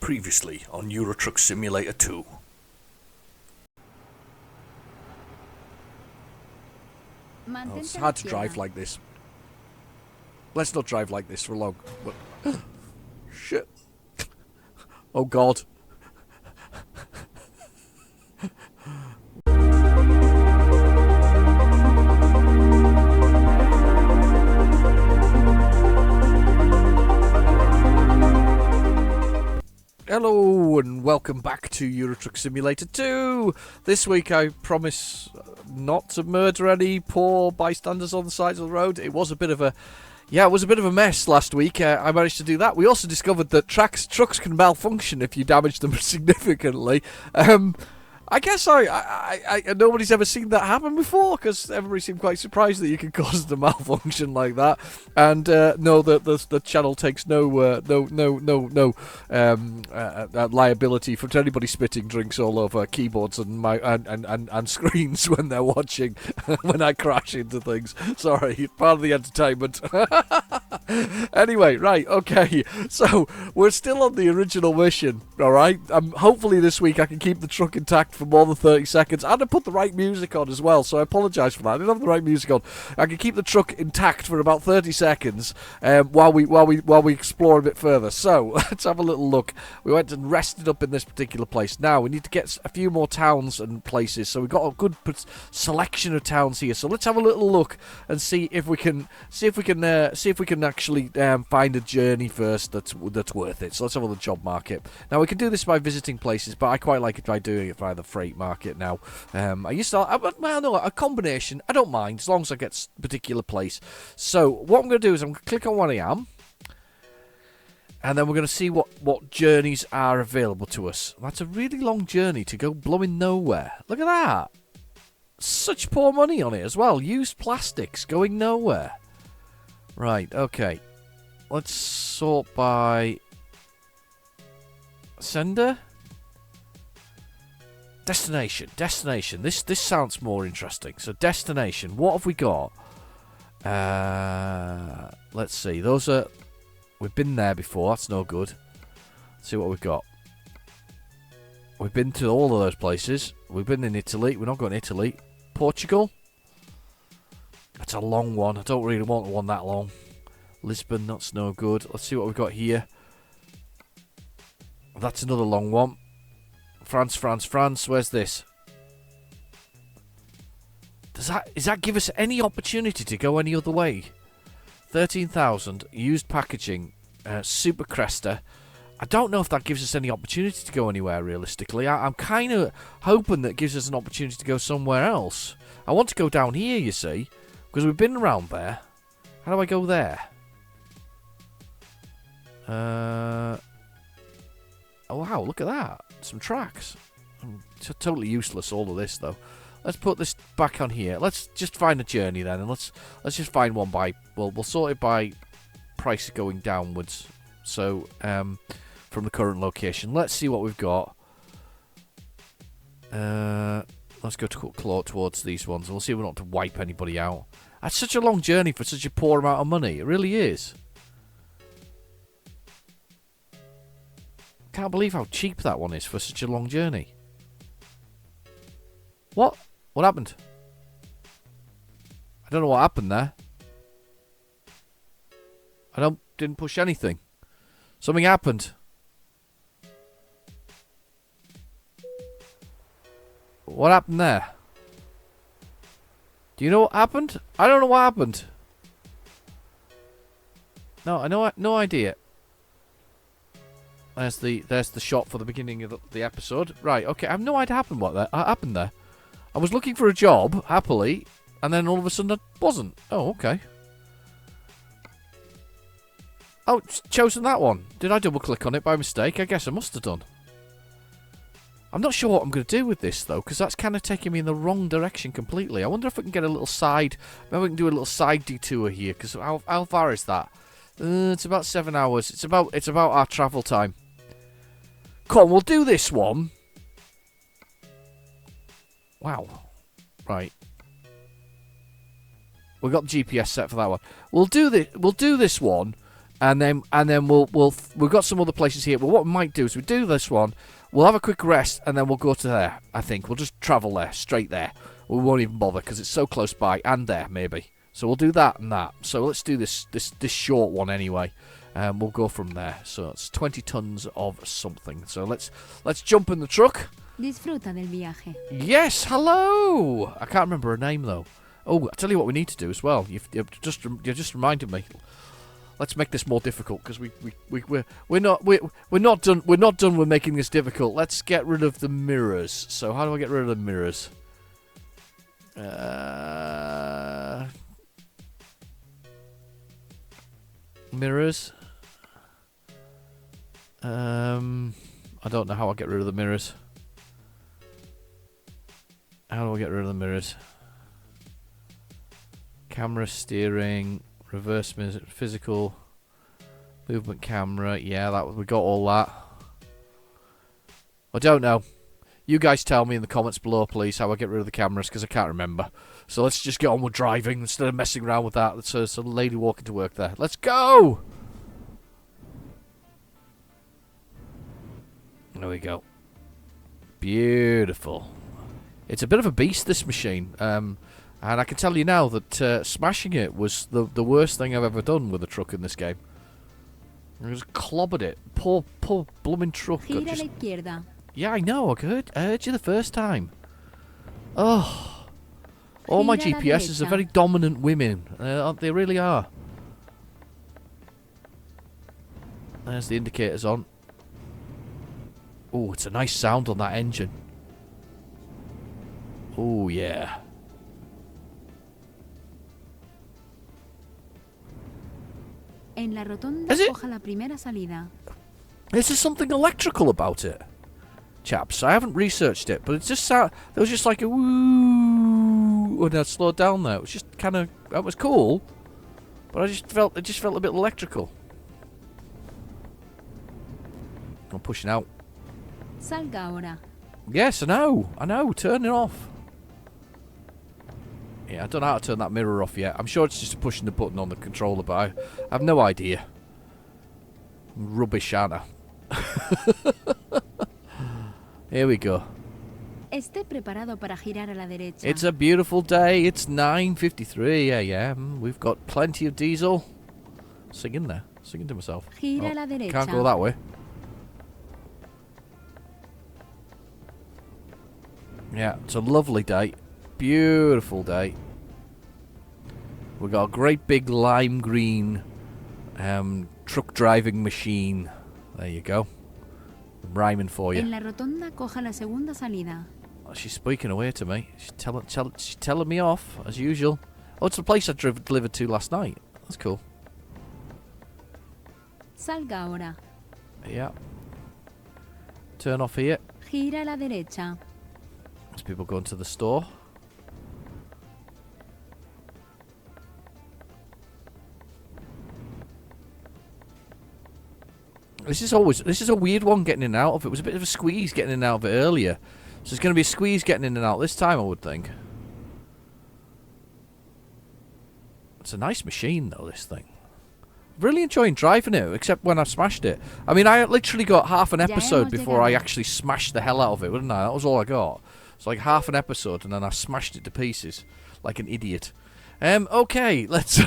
Previously on Euro Truck Simulator 2. Oh, it's hard to drive like this. Let's not drive like this for long. Shit. Oh God. Hello and welcome back to Euro Truck Simulator 2. This week I promise not to murder any poor bystanders on the sides of the road. It was a bit of a mess last week. I managed to do that. We also discovered that trucks can malfunction if you damage them significantly. I guess I nobody's ever seen that happen before, because everybody seemed quite surprised that you can cause the malfunction like that. And no, the channel takes no liability for anybody spitting drinks all over keyboards and screens when they're watching when I crash into things. Sorry, part of the entertainment. Anyway, right, okay. So we're still on the original mission. All right. Hopefully this week I can keep the truck intact for more than 30 seconds, and I put the right music on as well, so I apologise for that. I didn't have the right music on. I can keep the truck intact for about 30 seconds while we explore a bit further. So let's have a little look. We went and rested up in this particular place. Now we need to get a few more towns and places, so we've got a good selection of towns here. So let's have a little look and see if we can actually find a journey first that's worth it. So let's have a look at the job market. Now we can do this by visiting places, but I quite like it by doing it via the freight market now. A combination. I don't mind as long as I get a particular place. So what I'm going to do is I'm going to click on where I am, and then we're going to see what journeys are available to us. That's a really long journey to go blowing nowhere. Look at that. Such poor money on it as well. Used plastics going nowhere. Right, okay. Let's sort by sender. Destination. This sounds more interesting. So destination. What have we got? Let's see. We've been there before. That's no good. Let's see what we've got. We've been to all of those places. We've been in Italy. We're not going to Italy. Portugal. That's a long one. I don't really want one that long. Lisbon. That's no good. Let's see what we've got here. That's another long one. France. Where's this? Does that give us any opportunity to go any other way? 13,000 used packaging, Super Cresta. I don't know if that gives us any opportunity to go anywhere realistically. I'm kind of hoping that gives us an opportunity to go somewhere else. I want to go down here, you see, because we've been around there. How do I go there? Oh wow, look at that. Some tracks. Totally useless, all of this, though. Let's put this back on here. Let's just find a journey then, and let's just find one by... Well, we'll sort it by price going downwards. So, from the current location. Let's see what we've got. Let's go towards these ones. We'll see if we don't have to wipe anybody out. That's such a long journey for such a poor amount of money. It really is. Can't believe how cheap that one is for such a long journey. What? What happened? I don't know what happened there. Didn't push anything. Something happened. What happened there? Do you know what happened? I don't know what happened. No, I know, no idea. There's the shot for the beginning of the episode. Right, okay, I have no idea what happened there. I was looking for a job, happily, and then all of a sudden I wasn't. Oh, okay. Oh, it's chosen that one. Did I double click on it by mistake? I guess I must have done. I'm not sure what I'm going to do with this, though, because that's kind of taking me in the wrong direction completely. I wonder if we can get a little side... Maybe we can do a little side detour here, because how far is that? It's about 7 hours. It's about our travel time. Come on, we'll do this one. Wow. Right. We've got GPS set for that one. We'll do this one and then we've got some other places here. But what we might do is we do this one. We'll have a quick rest, and then we'll go to there. I think we'll just travel there, straight there. We won't even bother because it's so close by, and there maybe. So we'll do that and that. So let's do this short one anyway. We'll go from there. So it's 20 tons of something. So let's jump in the truck. Disfruta del viaje. Yes, hello. I can't remember her name though. Oh, I tell you what we need to do as well. You just reminded me. Let's make this more difficult because we're not done with making this difficult. Let's get rid of the mirrors. So how do I get rid of the mirrors? Mirrors. I don't know how I get rid of the mirrors. How do I get rid of the mirrors? Camera, steering, reverse physical, movement camera. Yeah, we got all that. I don't know. You guys tell me in the comments below, please, how I get rid of the cameras, because I can't remember. So let's just get on with driving instead of messing around with that. There's a lady walking to work there. Let's go! There we go. Beautiful. It's a bit of a beast, this machine. And I can tell you now that smashing it was the worst thing I've ever done with a truck in this game. I just clobbered it. Poor blooming truck. Gira a la izquierda. Yeah, I know. I heard you the first time. Oh. All my GPSs are very dominant women. They really are. There's the indicators on. Oh, it's a nice sound on that engine. Oh, yeah. En la rotonda, coja la primera salida. Is there something electrical about it? Chaps, I haven't researched it, but it just there was just like a woo when I slowed down there. It was just kind of, that was cool, but it just felt a bit electrical. I'm pushing out. Salga ahora. Yes, I know, turn it off. Yeah, I don't know how to turn that mirror off yet. I'm sure it's just pushing the button on the controller, but I have no idea. Rubbish, aren't I? Here we go. Esté preparado para girar a la derecha. It's a beautiful day. It's 9:53 a.m. We've got plenty of diesel. Singing there. Singing to myself. Gira a la derecha. Can't go that way. Yeah, it's a lovely day. Beautiful day. We've got a great big lime green truck driving machine. There you go. I'm rhyming for you. En la rotonda, coja la segunda salida. Oh, she's speaking away to me. She's telling me off, as usual. Oh, it's the place I delivered to last night. That's cool. Salga ahora. Yeah. Turn off here. Gira a la derecha. There's people going to the store. This is a weird one getting in and out of it. It was a bit of a squeeze getting in and out of it earlier. So it's going to be a squeeze getting in and out this time, I would think. It's a nice machine, though, this thing. Really enjoying driving it, except when I smashed it. I mean, I literally got half an episode before I actually smashed the hell out of it, wouldn't I? That was all I got. It's like half an episode, and then I smashed it to pieces like an idiot. Okay, let's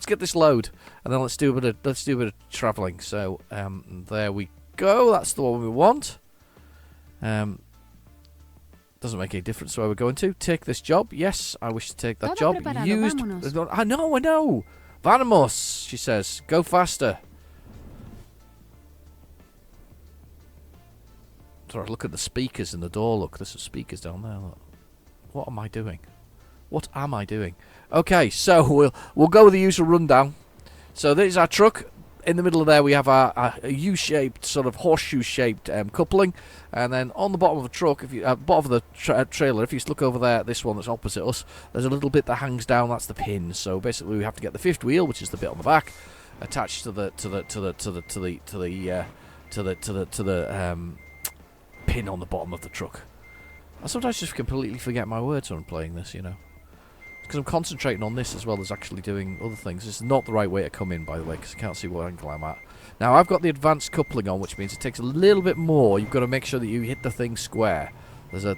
get this load, and then let's do a bit of travelling. So there we go. That's the one we want. Doesn't make any difference where we're going to. Take this job. Yes, I wish to take that job. Used. I know. Vamos, she says. Go faster. Sorry, look at the speakers in the door. Look, there's some speakers down there. Look. What am I doing? What am I doing? Okay, so we'll go with the usual rundown. So there's our truck. In the middle of there we have our U-shaped, sort of horseshoe-shaped coupling. And then on the bottom of the truck, bottom of the trailer, if you look over there, this one that's opposite us, there's a little bit that hangs down. That's the pin. So basically we have to get the fifth wheel, which is the bit on the back, attached to the pin on the bottom of the truck. I sometimes just completely forget my words when I'm playing this, you know. because I'm concentrating on this as well as actually doing other things. This is not the right way to come in, by the way, because I can't see what angle I'm at. Now, I've got the advanced coupling on, which means it takes a little bit more. You've got to make sure that you hit the thing square. There's a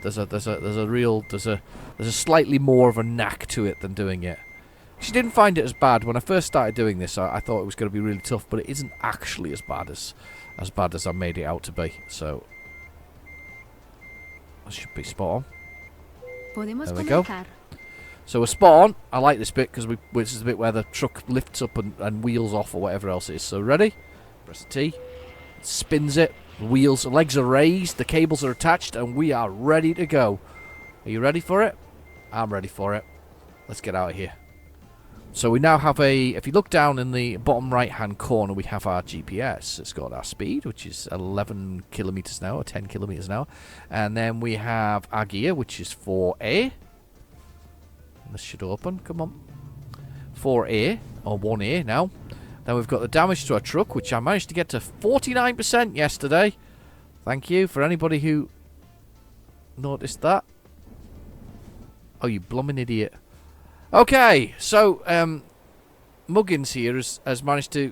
slightly more of a knack to it than doing it. She didn't find it as bad when I first started doing this. I thought it was going to be really tough, but it isn't actually as bad as I made it out to be. So that should be spot on. Podemos There we go. comenzar. So we're spot on. I like this bit because which is the bit where the truck lifts up and wheels off or whatever else it is. So ready? Press the T. It spins it. The wheels, the legs are raised. The cables are attached, and we are ready to go. Are you ready for it? I'm ready for it. Let's get out of here. So we now have if you look down in the bottom right-hand corner, we have our GPS. It's got our speed, which is 11 kilometers an hour, 10 kilometers an hour. And then we have our gear, which is 4A. This should open. Come on. 4A, or 1A now. Then we've got the damage to our truck, which I managed to get to 49% yesterday. Thank you for anybody who noticed that. Oh, you blooming idiot. Okay, so Muggins here has managed to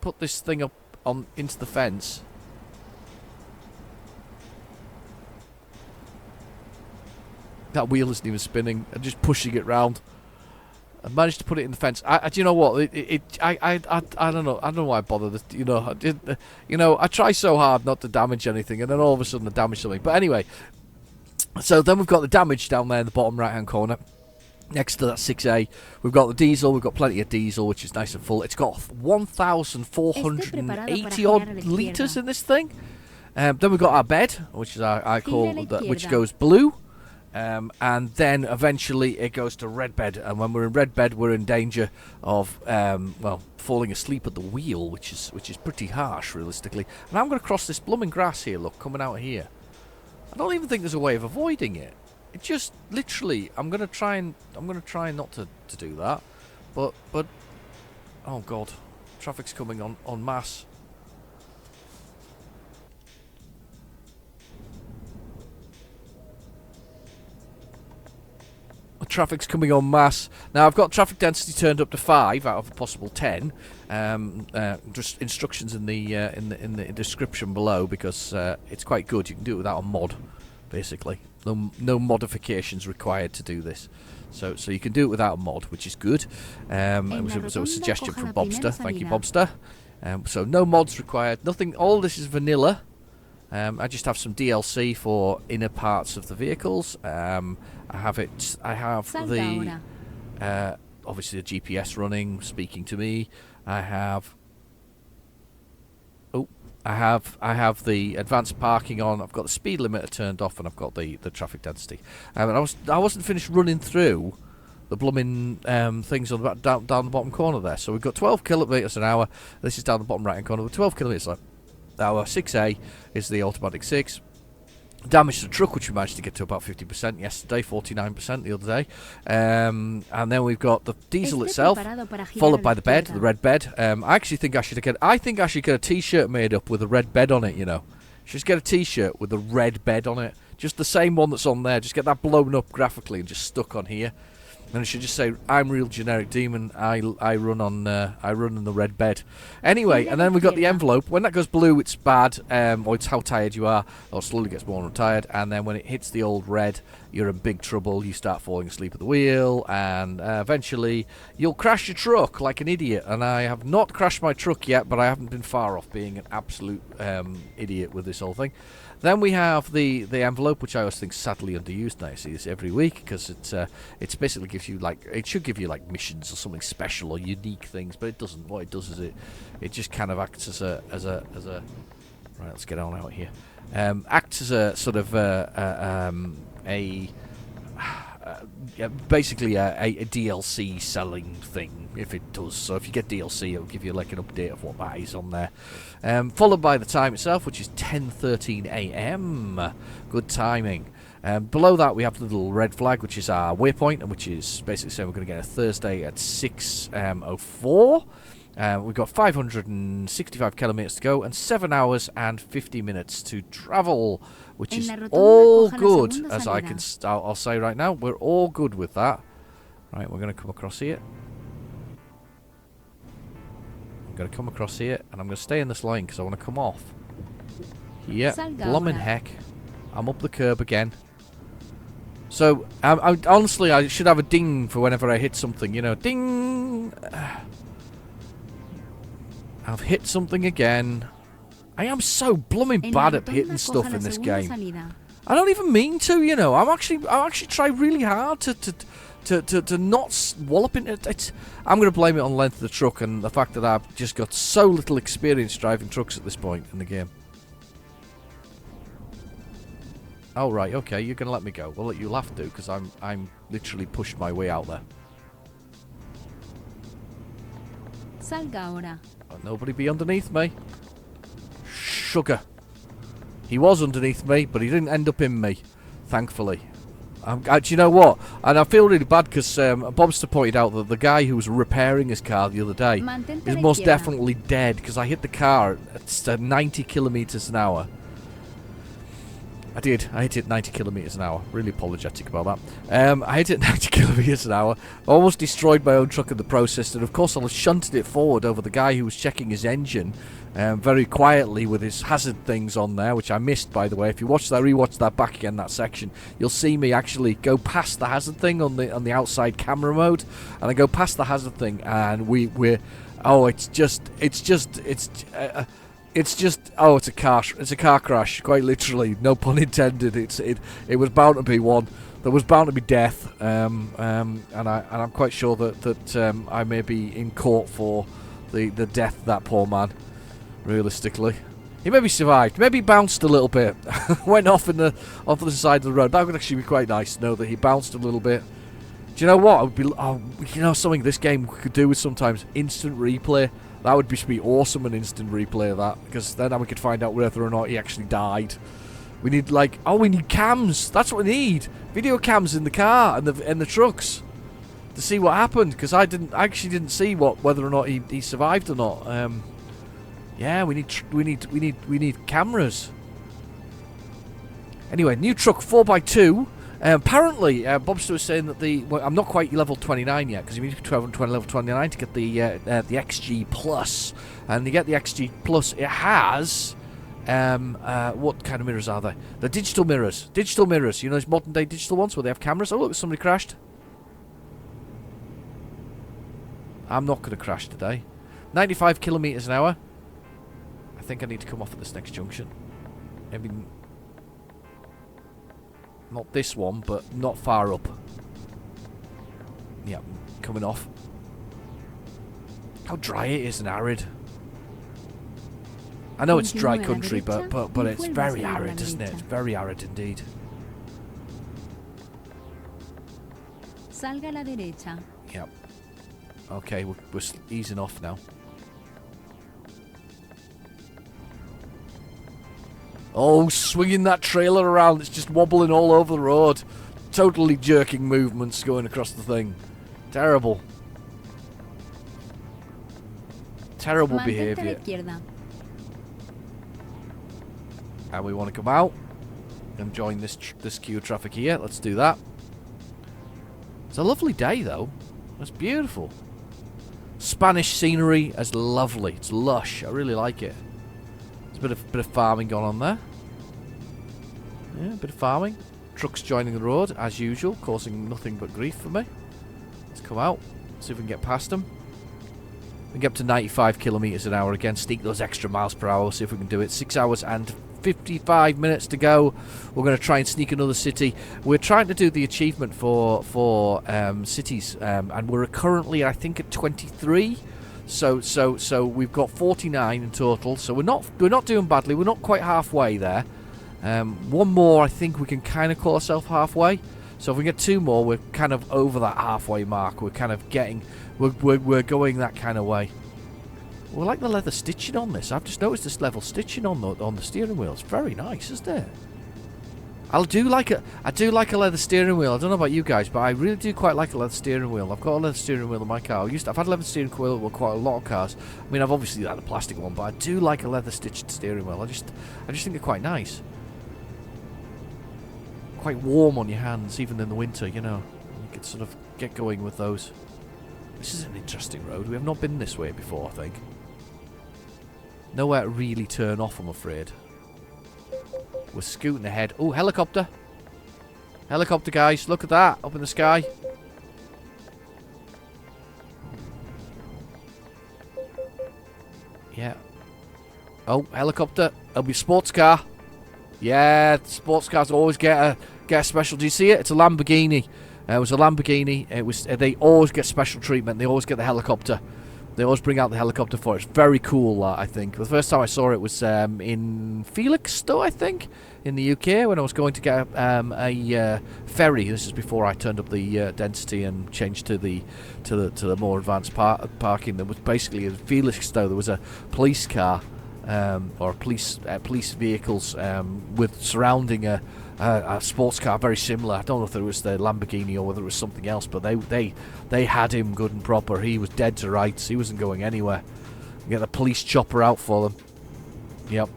put this thing up into the fence. That wheel isn't even spinning. I'm just pushing it round. I managed to put it in the fence. Do you know what? I don't know. I don't know why I bothered. I try so hard not to damage anything, and then all of a sudden I damage something. But anyway, so then we've got the damage down there in the bottom right-hand corner. Next to that 6A, we've got the diesel. We've got plenty of diesel, which is nice and full. It's got 1,480 odd litres in this thing. Then we've got our bed, which is which goes blue. And then eventually it goes to red bed. And when we're in red bed, we're in danger of falling asleep at the wheel, which is pretty harsh, realistically. And I'm going to cross this blooming grass here. Look, coming out here. I don't even think there's a way of avoiding it. It just literally, I'm gonna try not to do that, but oh god, traffic's coming en masse. Traffic's coming en masse. Now I've got traffic density turned up to 5 out of a possible 10. Just instructions in the description below, because it's quite good. You can do it without a mod, basically. No modifications required to do this. So you can do it without a mod, which is good. It was a suggestion from Bobster. Thank you, Bobster. So no mods required. Nothing. All this is vanilla. I just have some DLC for inner parts of the vehicles. I have the obviously the GPS running, speaking to me. I have the advanced parking on. I've got the speed limiter turned off, and I've got the traffic density. And I wasn't finished running through the blooming things on the down the bottom corner there. So we've got 12 kilometers an hour. This is down the bottom right hand corner with 12 kilometers an hour. 6A is the automatic 6. Damage to the truck, which we managed to get to about 50% yesterday, 49% the other day. And then we've got the diesel itself, followed by the bed, the red bed. I actually think I should get a t-shirt made up with a red bed on it, you know. Just get a t-shirt with a red bed on it. Just the same one that's on there. Just get that blown up graphically and just stuck on here. And it should just say, "I'm Real Generic Demon. I run on the red bed." Anyway, and then we've got the envelope. When that goes blue, it's bad, or it's how tired you are, or slowly gets more tired. And then when it hits the old red, you're in big trouble. You start falling asleep at the wheel, and eventually you'll crash your truck like an idiot. And I have not crashed my truck yet, but I haven't been far off being an absolute idiot with this whole thing. Then we have the envelope, which I always think sadly underused. And I see this every week because it's basically gives you it should give you like missions or something special or unique things, but it doesn't. What it does is it just kind of acts as a right. Let's get on out here. Acts as a sort of basically a DLC selling thing, if it does. So if you get DLC, it'll give you like an update of what that is on there. Followed by the time itself, which is 10:13 a.m. Good timing. Below that, we have the little red flag, which is our waypoint, and which is basically saying we're going to get a Thursday at 6:04. We've got 565 kilometers to go and 7 hours and 50 minutes to travel, which is all good, as I'll say right now. We're all good with that. Right, we're going to come across here. I'm going to come across here, and I'm going to stay in this line because I want to come off. Yeah, bloomin' heck. I'm up the curb again. So, honestly, I should have a ding for whenever I hit something, you know. Ding! I've hit something again. I am so blooming bad at hitting stuff in this game. I don't even mean to, you know. I actually try really hard to not wallop into it. I'm going to blame it on the length of the truck and the fact that I've just got so little experience driving trucks at this point in the game. Oh, right, okay, you're going to let me go. Well, you'll have to, because I'm literally pushed my way out there. Salga ahora. Nobody be underneath me. Sugar. He was underneath me, but he didn't end up in me, thankfully. Do you know what? And I feel really bad because Bobster pointed out that the guy who was repairing his car the other day is most definitely dead because I hit the car at 90 kilometers an hour. I did. I hit it 90 kilometers an hour. Really apologetic about that. I hit it 90 kilometers an hour. Almost destroyed my own truck in the process. And of course, I shunted it forward over the guy who was checking his engine very quietly with his hazard things on there, which I missed, by the way. If you watch that, rewatch that back again, that section, you'll see me actually go past the hazard thing on the outside camera mode, and I go past the hazard thing, and we're it's a car crash, quite literally, no pun intended. It was bound to be one. There was bound to be death, and I'm quite sure that I may be in court for the death of that poor man. Realistically, he maybe survived, maybe bounced a little bit, went off the side of the road. That would actually be quite nice to know that he bounced a little bit. Do you know what? Something this game could do with sometimes instant replay. That would be awesome, an instant replay of that, because then we could find out whether or not he actually died. We need we need cams. That's what we need. Video cams in the car and the trucks to see what happened, because I actually didn't see whether or not he survived or not. Yeah, we need cameras. Anyway, new truck 4x2. Apparently, Bobster was saying that I'm not quite level 29 yet, because you need to be level 29 to get the XG Plus. And to get the XG Plus, it has what kind of mirrors are they? The digital mirrors. Digital mirrors. You know those modern day digital ones where they have cameras. Oh look, somebody crashed. I'm not going to crash today. 95 kilometers an hour. I think I need to come off at this next junction. Maybe not this one, but not far up. Yeah, coming off. How dry it is and arid. I know it's dry country, but it's very arid, isn't it? It's very arid indeed. Salga a la derecha. Yep. Okay, we're easing off now. Oh, swinging that trailer around, it's just wobbling all over the road. Totally jerking movements going across the thing. Terrible. Terrible behaviour. And we want to come out and join this queue of traffic here. Let's do that. It's a lovely day, though. It's beautiful. Spanish scenery is lovely. It's lush. I really like it. There's a bit of farming going on there. Yeah, a bit of farming. Trucks joining the road, as usual, causing nothing but grief for me. Let's come out, see if we can get past them. We can get up to 95 kilometers an hour again, sneak those extra miles per hour, see if we can do it. 6 hours and 55 minutes to go. We're going to try and sneak another city. We're trying to do the achievement for cities, and we're currently, I think, at 23. So we've got 49 in total. So we're not doing badly. We're not quite halfway there. One more, I think we can kind of call ourselves halfway. So if we get 2 more, we're kind of over that halfway mark. We're kind of getting, we're going that kind of way. We like the leather stitching on this. I've just noticed this level stitching on the steering wheel. It's very nice, isn't it? I do like a leather steering wheel. I don't know about you guys, but I really do quite like a leather steering wheel. I've got a leather steering wheel in my car. I've had a leather steering wheel with quite a lot of cars. I mean, I've obviously had a plastic one, but I do like a leather stitched steering wheel. I just think they're quite nice. Quite warm on your hands, even in the winter, you know. could sort of get going with those. This is an interesting road. We have not been this way before, I think. Nowhere to really turn off, I'm afraid. We're scooting ahead. Oh, helicopter. Helicopter, guys. Look at that. Up in the sky. Yeah. Oh, helicopter. It'll be a sports car. Yeah, sports cars always get a special. Do you see it? It's a Lamborghini. It was a Lamborghini. It was. They always get special treatment. They always get the helicopter. They always bring out the helicopter for it. It's very cool, I think. The first time I saw it was in Felixstowe, I think, in the UK, when I was going to get a ferry. This is before I turned up the density and changed to the more advanced parking. There was basically in Felixstowe there was a police car or police vehicles with surrounding a sports car very similar. I don't know if it was the Lamborghini or whether it was something else, but they had him good and proper. He was dead to rights. He wasn't going anywhere. You get the police chopper out for them. Yep.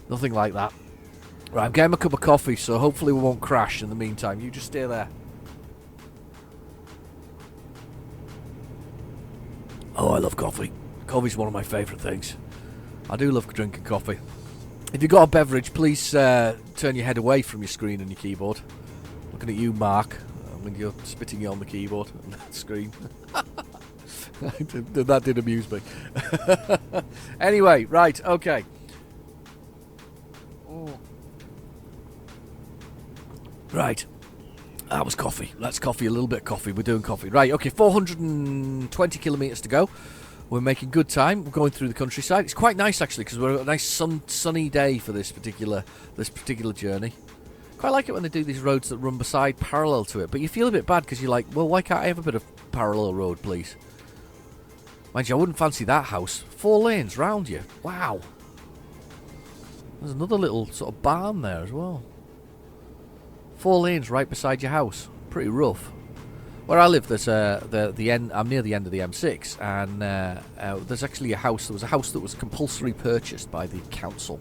Nothing like that. Right, I'm getting a cup of coffee, so hopefully we won't crash in the meantime. You just stay there. Oh, I love coffee. Coffee's one of my favourite things. I do love drinking coffee. If you've got a beverage, please turn your head away from your screen and your keyboard. Looking at you, Mark, when you're spitting it on the keyboard and that screen. That did amuse me. Anyway, right, okay. Right. That was coffee. That's coffee, a little bit of coffee. We're doing coffee. Right, okay, 420 kilometres to go. We're making good time. We're going through the countryside. It's quite nice actually because we're a nice sunny day for this particular journey. Quite like it when they do these roads that run beside parallel to it, but you feel a bit bad because you're like, well, why can't I have a bit of parallel road, please? Mind you, I wouldn't fancy that house. 4 lanes round you. Wow. There's another little sort of barn there as well. 4 lanes right beside your house. Pretty rough. Where I live, there's the end. I'm near the end of the M6, and there's actually a house. There was a house that was compulsory purchased by the council.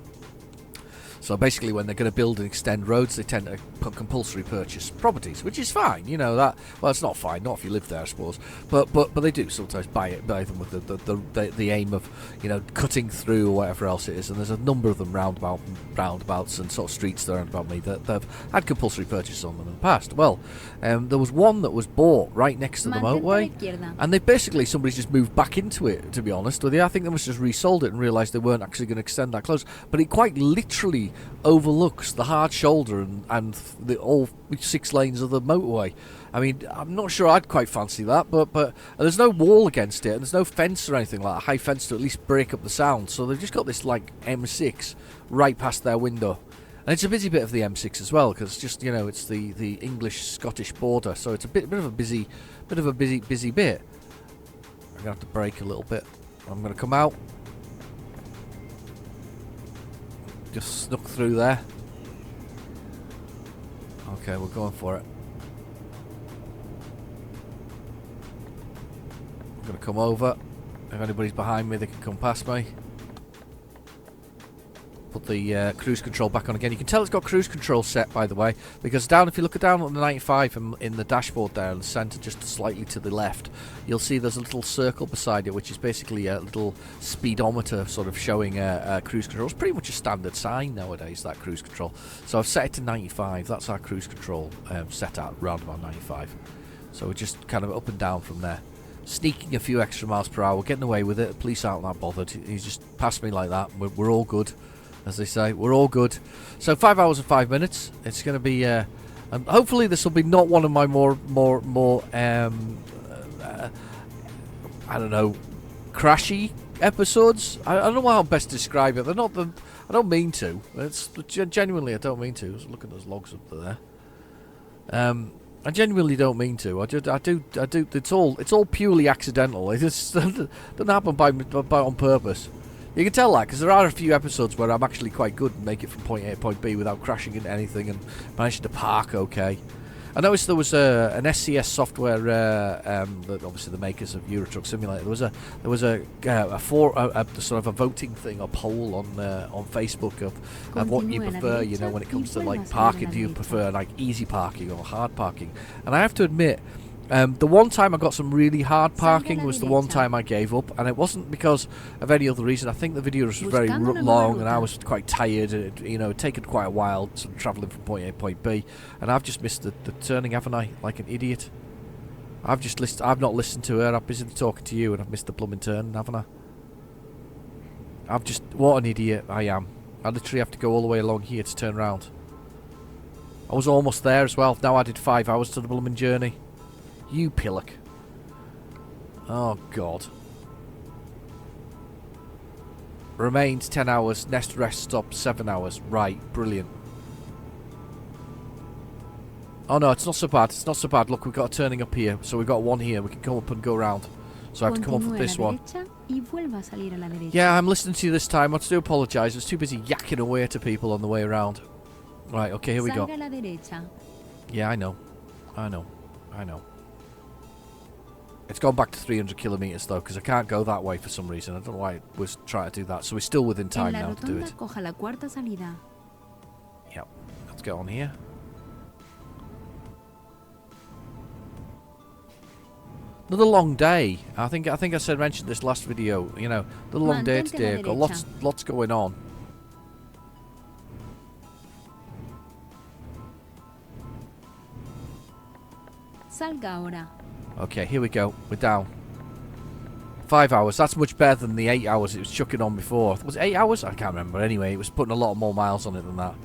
So basically, when they're going to build and extend roads, they tend to compulsory purchase properties, which is fine. You know that. Well, it's not fine, not if you live there, I suppose. But they do sometimes buy them with the aim of, you know, cutting through or whatever else it is. And there's a number of them roundabouts and sort of streets around about me that have had compulsory purchases on them in the past. Well, there was one that was bought right next to the motorway, and they basically somebody's just moved back into it. To be honest with you, I think they must have just resold it and realised they weren't actually going to extend that close. But it quite literally overlooks the hard shoulder and all 6 lanes of the motorway. I mean, I'm not sure I'd quite fancy that, but there's no wall against it, and there's no fence or anything like a high fence to at least break up the sound. So they've just got this like M6 right past their window, and it's a busy bit of the M6 as well because just, you know, it's the English-Scottish border, so it's a bit of a busy bit. I'm gonna have to brake a little bit. I'm gonna come out. Just snuck through there. Okay, we're going for it. I'm going to come over. If anybody's behind me, they can come past me. Put the cruise control back on again. You can tell it's got cruise control set, by the way, because if you look down on the 95 in the dashboard there in the centre, just slightly to the left, you'll see there's a little circle beside it, which is basically a little speedometer sort of showing cruise control. It's pretty much a standard sign nowadays, that cruise control. So I've set it to 95. That's our cruise control set at around about 95. So we're just kind of up and down from there. Sneaking a few extra miles per hour, getting away with it. The police aren't that bothered. He's just passed me like that. We're all good. As they say, we're all good. So 5 hours and 5 minutes. It's going to be, and hopefully this will be not one of my more I don't know, crashy episodes. I don't know how best to describe it. They're not the. I don't mean to. It's genuinely, I don't mean to. Look at those logs up there. I genuinely don't mean to. I do. It's all purely accidental. It just doesn't happen by on purpose. You can tell that because there are a few episodes where I'm actually quite good and make it from point A to point B without crashing into anything and managing to park okay. I noticed there was an SCS software, that obviously the makers of Euro Truck Simulator. There was a sort of a voting thing, a poll on Facebook of what you prefer. You know, when it comes to like parking, do you prefer like easy parking or hard parking? And I have to admit, the one time I got some really hard parking was the one time I gave up, and it wasn't because of any other reason. I think the video was very long, and I was quite tired. It'd taken quite a while sort of travelling from point A to point B, and I've just missed the turning, haven't I? Like an idiot. I've not listened to her. I'm busy talking to you, and I've missed the blooming turn, haven't I? What an idiot I am. I literally have to go all the way along here to turn around. I was almost there as well. Now I did 5 hours to the blooming journey. You pillock. Oh, God. Remains 10 hours. Next rest stop 7 hours. Right, brilliant. Oh, no, it's not so bad. It's not so bad. Look, we've got a turning up here. So we've got one here. We can come up and go around. So I have to come up with this one. Yeah, I'm listening to you this time. I do apologise. I was too busy yakking away to people on the way around. Right, okay, here we go. Yeah, I know. I know. It's gone back to 300 kilometres though, because I can't go that way for some reason. I don't know why it was trying to do that. So we're still within time now to do it. Yep. Let's get on here. Another long day. I think I mentioned this last video. You know, the long day today. I've got lots going on. Salga ahora. Okay, here we go. We're down. 5 hours. That's much better than the 8 hours it was chucking on before. Was it 8 hours? I can't remember. Anyway, it was putting a lot more miles on it than that.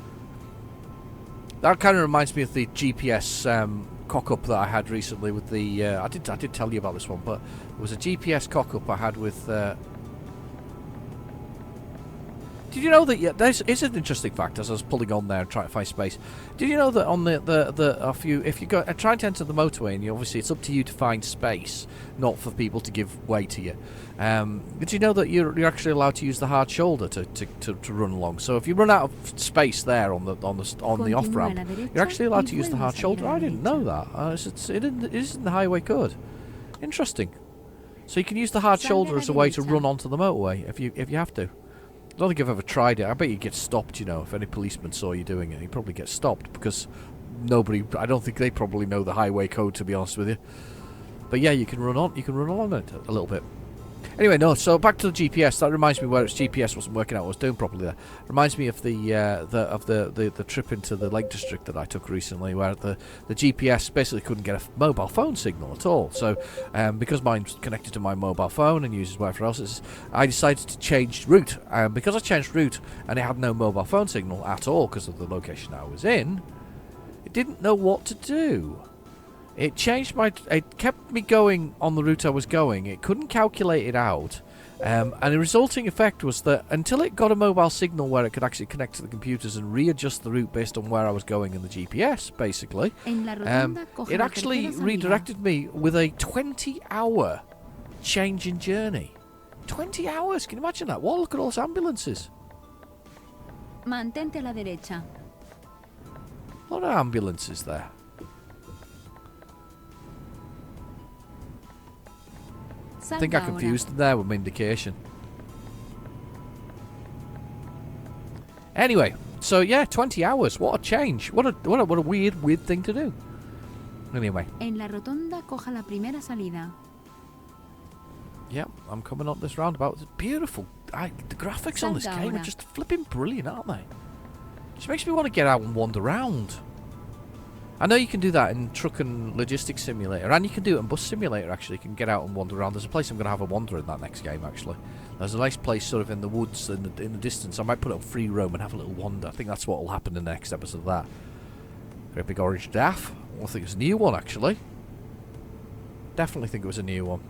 That kind of reminds me of the GPS cock-up that I had recently with the... I did tell you about this one, but it was a GPS cock-up I had with... Did you know that? Yeah, this is an interesting fact. As I was pulling on there and trying to find space, did you know that on if you go trying to enter the motorway, and obviously it's up to you to find space, not for people to give way to you. Did you know that you're actually allowed to use the hard shoulder to run along? So if you run out of space there on the off ramp, you're actually allowed to use the hard shoulder. I didn't know that. It is in the highway code. Interesting. So you can use the hard shoulder as a way to run onto the motorway if you have to. I don't think I've ever tried it. I bet you'd get stopped, you know, if any policeman saw you doing it. You'd probably get stopped because I don't think they probably know the highway code, to be honest with you. But yeah, you can run along it a little bit. Anyway, no, so back to the GPS. That reminds me where its GPS wasn't working out. I was doing properly there. Reminds me of the trip into the Lake District that I took recently, where the GPS basically couldn't get a mobile phone signal at all. So because mine's connected to my mobile phone and uses whatever else, I decided to change route. Because I changed route and it had no mobile phone signal at all because of the location I was in, it didn't know what to do. It kept me going on the route I was going. It couldn't calculate it out. And the resulting effect was that until it got a mobile signal where it could actually connect to the computers and readjust the route based on where I was going in the GPS, basically, it actually redirected me with a 20-hour change in journey. 20 hours? Can you imagine that? Well, look at all those ambulances. Mantente a la derecha. A lot of ambulances there. I think I confused them there with my indication. Anyway, so yeah, 20 hours. What a change. What a weird thing to do. Anyway. En la rotonda coja la primera salida. Yep, I'm coming up this roundabout. It's beautiful. The graphics on this game are just flipping brilliant, aren't they? Just makes me want to get out and wander around. I know you can do that in Truck and Logistics Simulator, and you can do it in Bus Simulator, actually. You can get out and wander around. There's a place I'm going to have a wander in that next game, actually. There's a nice place sort of in the woods in the distance. I might put it on free roam and have a little wander. I think that's what will happen in the next episode of that. Great big orange daff. I think it's a new one, actually. Definitely think it was a new one.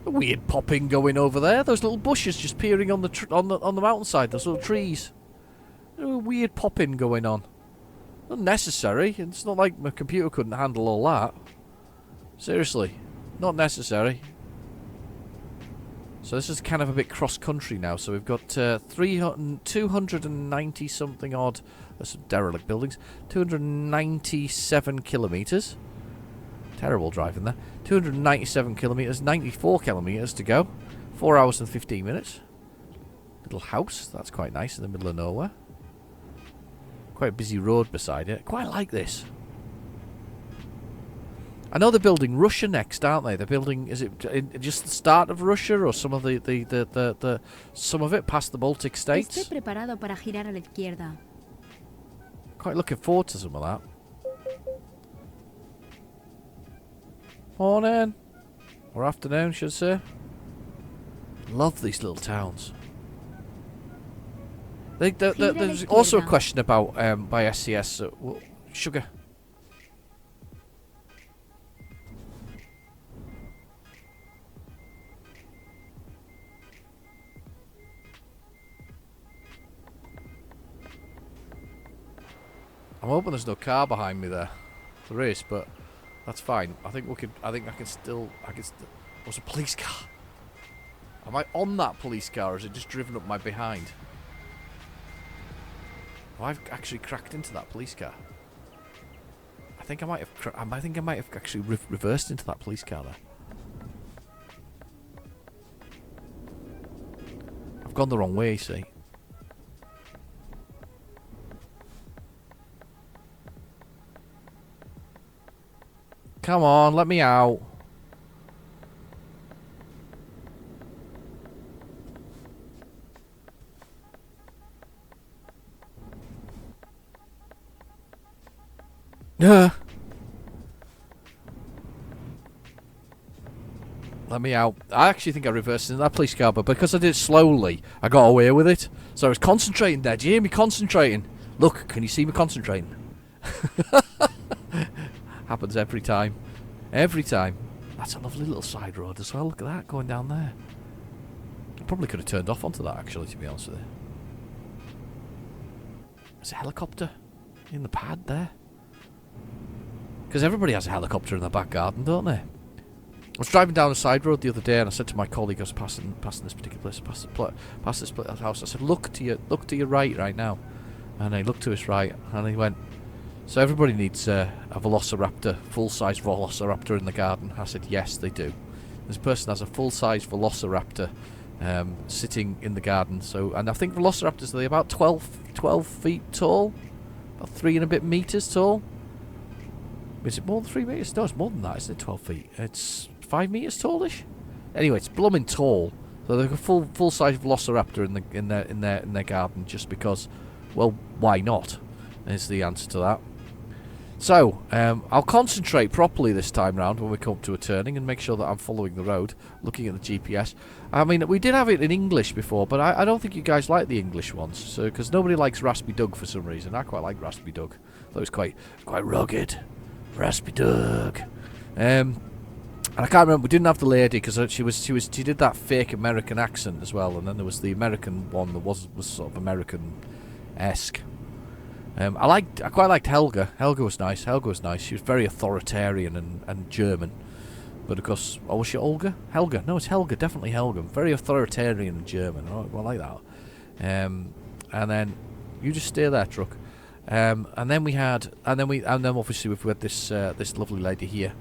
A weird popping going over there. Those little bushes just peering on the mountainside. Those little trees. A weird popping going on. Not necessary. It's not like my computer couldn't handle all that. Seriously. Not necessary. So this is kind of a bit cross-country now. So we've got 290 something odd. There's some derelict buildings. 297 kilometres. Terrible driving there. 297 kilometres. 94 kilometres to go. 4 hours and 15 minutes. Little house. That's quite nice in the middle of nowhere. Quite a busy road beside it. Quite like this. I know they're building Russia next, aren't they? They're building, is it just the start of Russia or some of some of it past the Baltic states? Esté preparado para girar a la izquierda. Quite looking forward to some of that. Morning. Or afternoon, should I say. Love these little towns. There's also a question about, by SCS, sugar. I'm hoping there's no car behind me there. There is, but that's fine. I think I can still. What's a police car? Am I on that police car, or is it just driven up my behind? Oh, I've actually cracked into that police car. I think I might have actually reversed into that police car there. I've gone the wrong way, see. Come on, let me out. Let me out. I actually think I reversed into that police car, but because I did it slowly, I got away with it. So I was concentrating there. Do you hear me concentrating? Look, can you see me concentrating? Happens every time. Every time. That's a lovely little side road as well. Look at that going down there. I probably could have turned off onto that, actually, to be honest with you. There's a helicopter in the pad there. Because everybody has a helicopter in their back garden, don't they? I was driving down a side road the other day, and I said to my colleague, I was passing this particular place, past this house. I said, look to your right now. And he looked to his right, and he went, so everybody needs a Velociraptor, full-size Velociraptor in the garden. I said, yes, they do. This person has a full-size Velociraptor sitting in the garden. So, and I think Velociraptors, they're about 12 feet tall, about 3 and a bit meters tall. Is it more than 3 meters? No, it's more than that, isn't it? 12 feet. It's 5 meters tallish. Anyway, it's blooming tall. So they've got a full-size Velociraptor in their garden, just because. Well, why not? Is the answer to that. So, I'll concentrate properly this time round when we come to a turning and make sure that I'm following the road, looking at the GPS. I mean, we did have it in English before, but I don't think you guys like the English ones, so because nobody likes Raspy Doug for some reason. I quite like Raspy Doug. Thought it was quite rugged. Raspy Doug. And I can't remember. We didn't have the lady because she did that fake American accent as well, and then there was the American one that was sort of American-esque. I quite liked Helga. Helga was nice. She was very authoritarian and German. But of course, was she Olga? Helga. No, it's Helga. Definitely Helga. Very authoritarian and German. I like that. And then you just stay there, truck. And then obviously we've had this lovely lady here.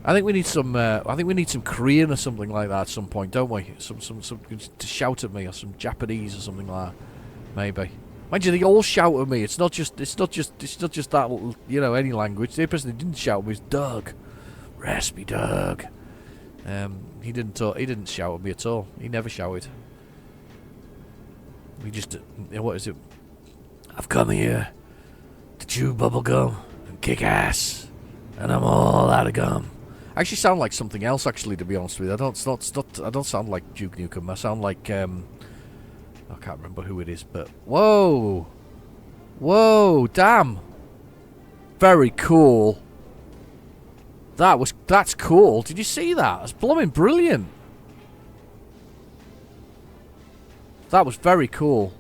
I think we need some Korean or something like that at some point, don't we? Some to shout at me, or some Japanese or something like that, maybe. Mind you, they all shout at me. It's not just that, any language. The person who didn't shout at me was Doug, Raspy Doug. He didn't shout at me at all. He never shouted. We just, what is it? I've come here to chew bubblegum and kick ass, and I'm all out of gum. I actually sound like something else, actually, to be honest with you. I don't sound like Duke Nukem. I sound like, I can't remember who it is, but whoa, damn, very cool. That's cool. Did you see that? That's blooming brilliant. That was very cool.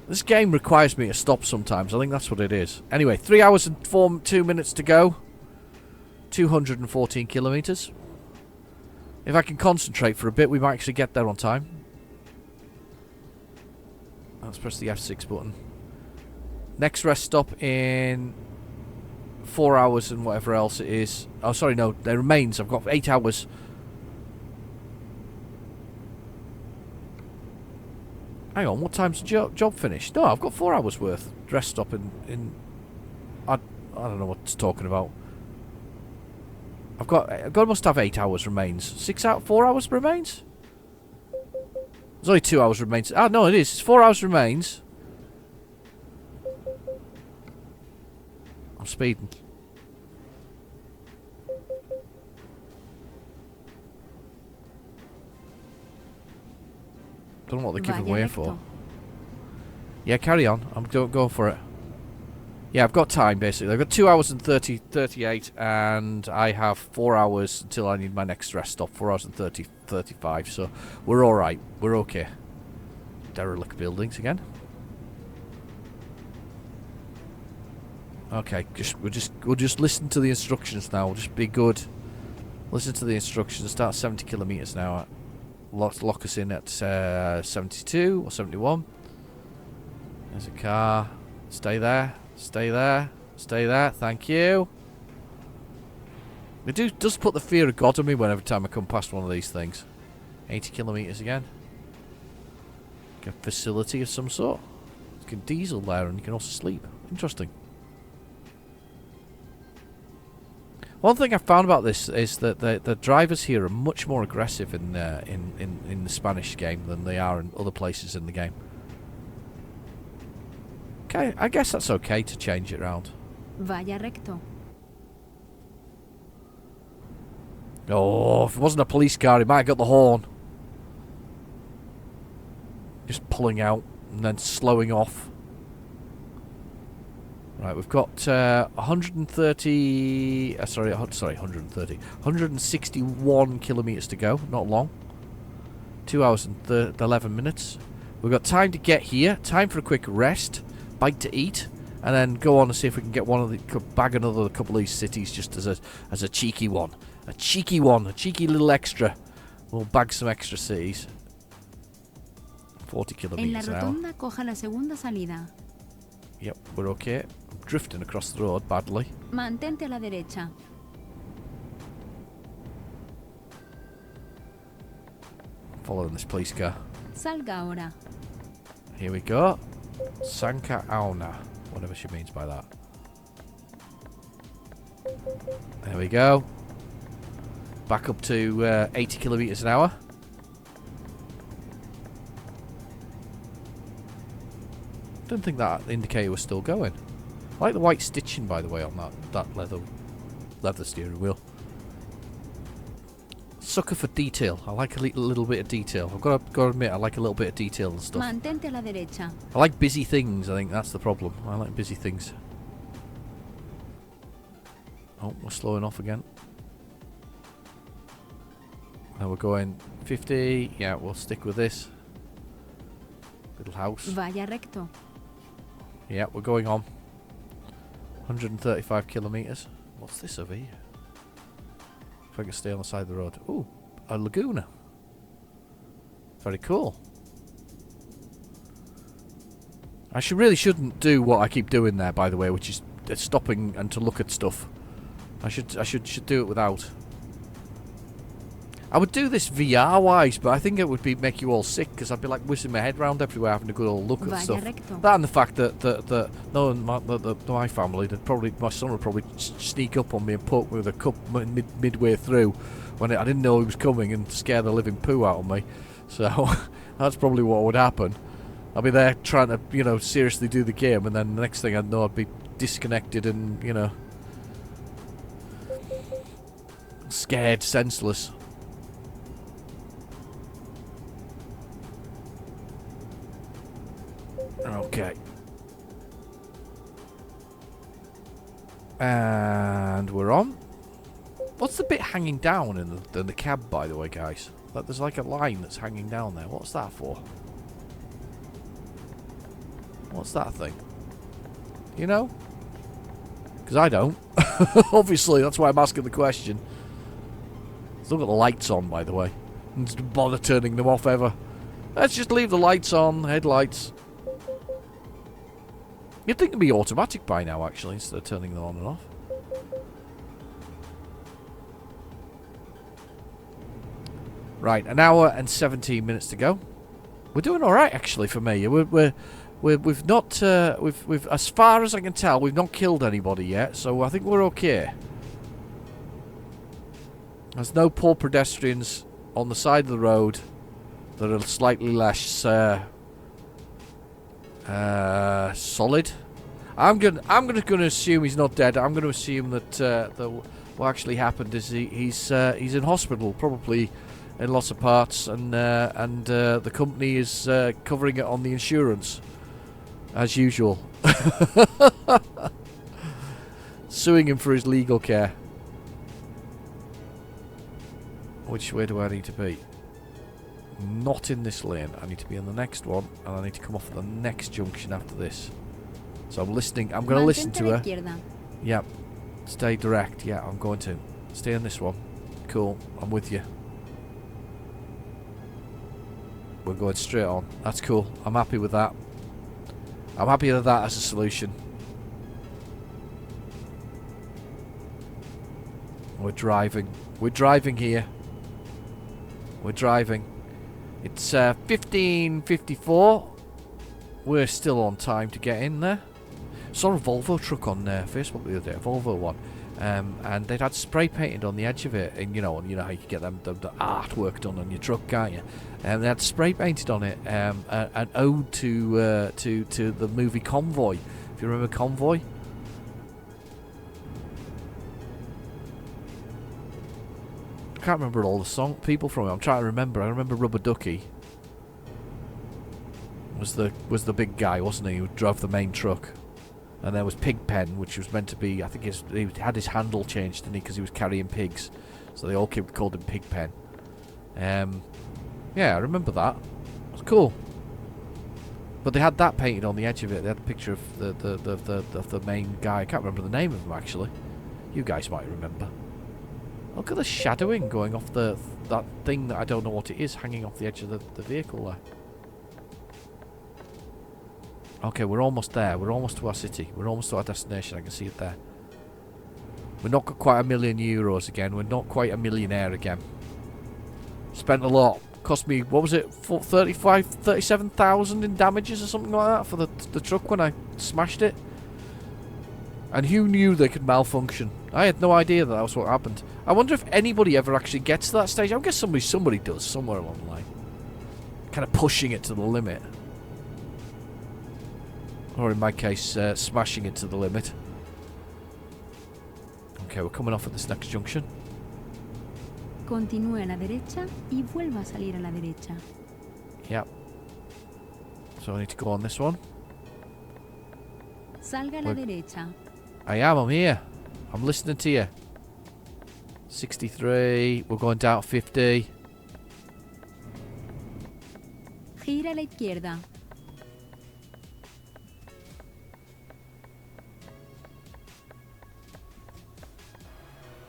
This game requires me to stop sometimes. I think that's what it is. Anyway, 3 hours and 2 minutes to go. 214 kilometers. If I can concentrate for a bit, we might actually get there on time. Let's press the F6 button. Next rest stop in 4 hours and whatever else it is. Oh, sorry, no. There remains. I've got 8 hours. Hang on, what time's the job finished? No, I've got 4 hours worth rest stop in I don't know what it's talking about. I've got must have 8 hours remains. 4 hours remains? There's only 2 hours remains. Ah, no, it is. It's 4 hours remains. I'm speeding. Don't know what they're giving way for. Yeah, carry on. I'm going for it. Yeah, I've got time, basically. I've got 2 hours and 38, and I have 4 hours until I need my next rest stop. 4 hours and 35, so we're alright. We're okay. Derelict buildings again. Okay, we'll just listen to the instructions now. We'll just be good. Listen to the instructions. Start 70 kilometers an hour. Lock us in at 72 or 71. There's a car. Stay there. Stay there. Stay there. Thank you. It does put the fear of God on me whenever time I come past one of these things. 80 kilometers again. Like a facility of some sort. You can diesel there and you can also sleep. Interesting. One thing I found about this is that the drivers here are much more aggressive in the Spanish game than they are in other places in the game. Okay, I guess that's okay to change it around. Vaya recto. Oh, if it wasn't a police car, he might have got the horn. Just pulling out and then slowing off. Right, we've got 130... 161 kilometres to go. Not long. 2 hours and 11 minutes. We've got time to get here. Time for a quick rest. Bite to eat. And then go on and see if we can get one of the... bag another couple of these cities just as a cheeky one. A cheeky one. A cheeky little extra. We'll bag some extra cities. 40 kilometres an hour. En la rotonda, coja la segunda salida. Yep, we're okay. I'm drifting across the road badly. Mantente a la derecha. Following this police car. Salga ahora. Here we go. Sanka Auna. Whatever she means by that. There we go. Back up to 80 kilometres an hour. Don't think that indicator was still going. I like the white stitching, by the way, on that leather steering wheel. Sucker for detail. I like a little bit of detail. I've got to admit, I like a little bit of detail and stuff. Mantente a la derecha. I like busy things. I think that's the problem. I like busy things. Oh, we're slowing off again. Now we're going 50. Yeah, we'll stick with this. Little house. Vaya recto. Yeah, we're going on. 135 kilometres. What's this over here? If I can stay on the side of the road. Ooh, a Laguna. Very cool. I really shouldn't do what I keep doing there, by the way, which is stopping and to look at stuff. I should do it without. I would do this VR wise, but I think it would make you all sick because I'd be like whizzing my head round everywhere, having a good old look at stuff. Recto. That and the fact that knowing my family, my son would probably sneak up on me and poke me with a cup midway through when I didn't know he was coming and scare the living poo out of me. So that's probably what would happen. I'd be there trying to seriously do the game, and then the next thing I'd know I'd be disconnected and scared, senseless. Okay. And we're on. What's the bit hanging down in the cab, by the way, guys? Like, there's like a line that's hanging down there. What's that for? What's that thing? You know? Because I don't. Obviously, that's why I'm asking the question. Still got the lights on, by the way. Didn't bother turning them off ever. Let's just leave the lights on, headlights. You'd think it'd be automatic by now, actually, instead of turning them on and off. Right, an hour and 17 minutes to go. We're doing all right, actually, for me. We've not, we've as far as I can tell, we've not killed anybody yet, so I think we're okay. There's no poor pedestrians on the side of the road that are slightly less solid. I'm gonna assume he's not dead. I'm gonna assume that what actually happened is he's in hospital, probably in lots of parts, and the company is covering it on the insurance, as usual. Suing him for his legal care. Which way do I need to be? Not in this lane. I need to be in the next one, and I need to come off at the next junction after this. So I'm listening. I'm going to listen to her. Yeah. Stay direct. Yeah, I'm going to. Stay on this one. Cool. I'm with you. We're going straight on. That's cool. I'm happy with that. I'm happy with that as a solution. We're driving. We're driving here. We're driving. It's 15:54. We're still on time to get in there. Saw a Volvo truck on Facebook the other day, a Volvo one, and they'd had spray painted on the edge of it, and you know how you can get the artwork done on your truck, can't you? And they had spray painted on it, an ode to the movie Convoy. If you remember Convoy. I can't remember all the people from it. I'm trying to remember. I remember Rubber Ducky was the big guy, wasn't he? Who drove the main truck, and there was Pigpen, which was meant to be. I think he had his handle changed, didn't he? Because he was carrying pigs, so they all called him Pigpen. Yeah, I remember that. It was cool. But they had that painted on the edge of it. They had a picture of the main guy. I can't remember the name of him actually. You guys might remember. Look at the shadowing going off that thing that I don't know what it is, hanging off the edge of the vehicle there. Okay, we're almost there. We're almost to our city. We're almost to our destination. I can see it there. We're not got quite €1,000,000 again. We're not quite a millionaire again. Spent a lot. Cost me, what was it, 37,000 in damages or something like that for the truck when I smashed it. And who knew they could malfunction? I had no idea that was what happened. I wonder if anybody ever actually gets to that stage. I guess somebody does somewhere along the line. Kind of pushing it to the limit. Or in my case, smashing it to the limit. Okay, we're coming off at this next junction. Continúe a la derecha y vuelva a salir a la derecha. Yep. So I need to go on this one. Salga a la derecha. I'm here. I'm listening to you. 63. We're going down to 50. Gira a la izquierda.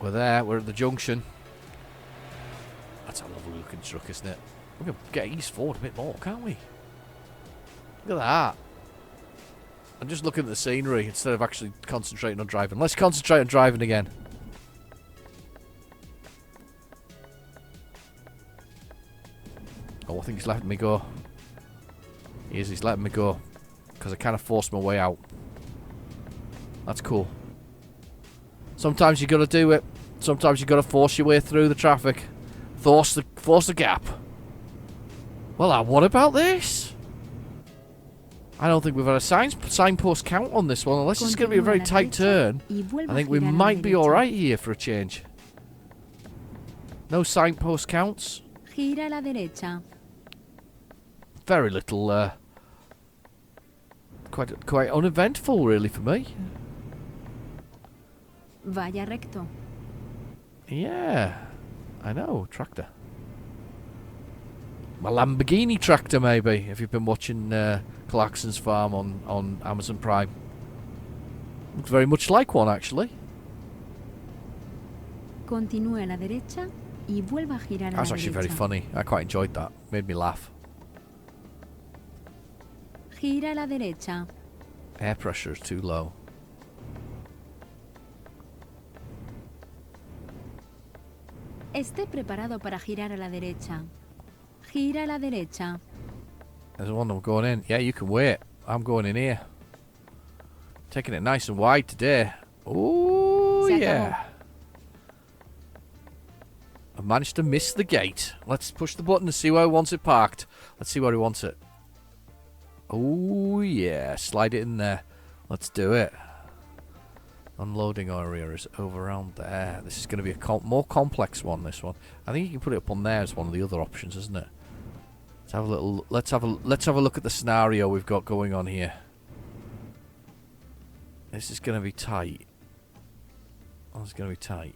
We're there. We're at the junction. That's a lovely looking truck, isn't it? We can get ease forward a bit more, can't we? Look at that. I'm just looking at the scenery instead of actually concentrating on driving. Let's concentrate on driving again. Oh, I think he's letting me go. He's letting me go. Because I kind of forced my way out. That's cool. Sometimes you got to do it. Sometimes you got to force your way through the traffic. Force the gap. Well, what about this? I don't think we've had a signpost count on this one, unless it's going to be a very tight turn. I think we might be alright here for a change. No signpost counts. Gira a la derecha. Very little, quite uneventful really for me. Vaya recto. Yeah, I know, tractor. My Lamborghini tractor, maybe, if you've been watching Clarkson's Farm on Amazon Prime. Looks very much like one, actually. Continúe a la derecha y vuelva a girar a That la was actually very derecha. funny. I quite enjoyed that. Made me laugh. Gira a la derecha. Air pressure is too low. Esté preparado para girar a la derecha. Gira a la derecha. There's one I'm going in. Yeah, you can wait. I'm going in here. Taking it nice and wide today. Oh, Se acabó. yeah. I managed to miss the gate. Let's push the button and see where he wants it parked. Let's see where he wants it. Oh, yeah. Slide it in there. Let's do it. Unloading area is over around there. This is going to be a more complex one, this one. I think you can put it up on there as one of the other options, isn't it? Let's have a little. Let's have a look at the scenario we've got going on here. This is going to be tight. Oh, it's going to be tight.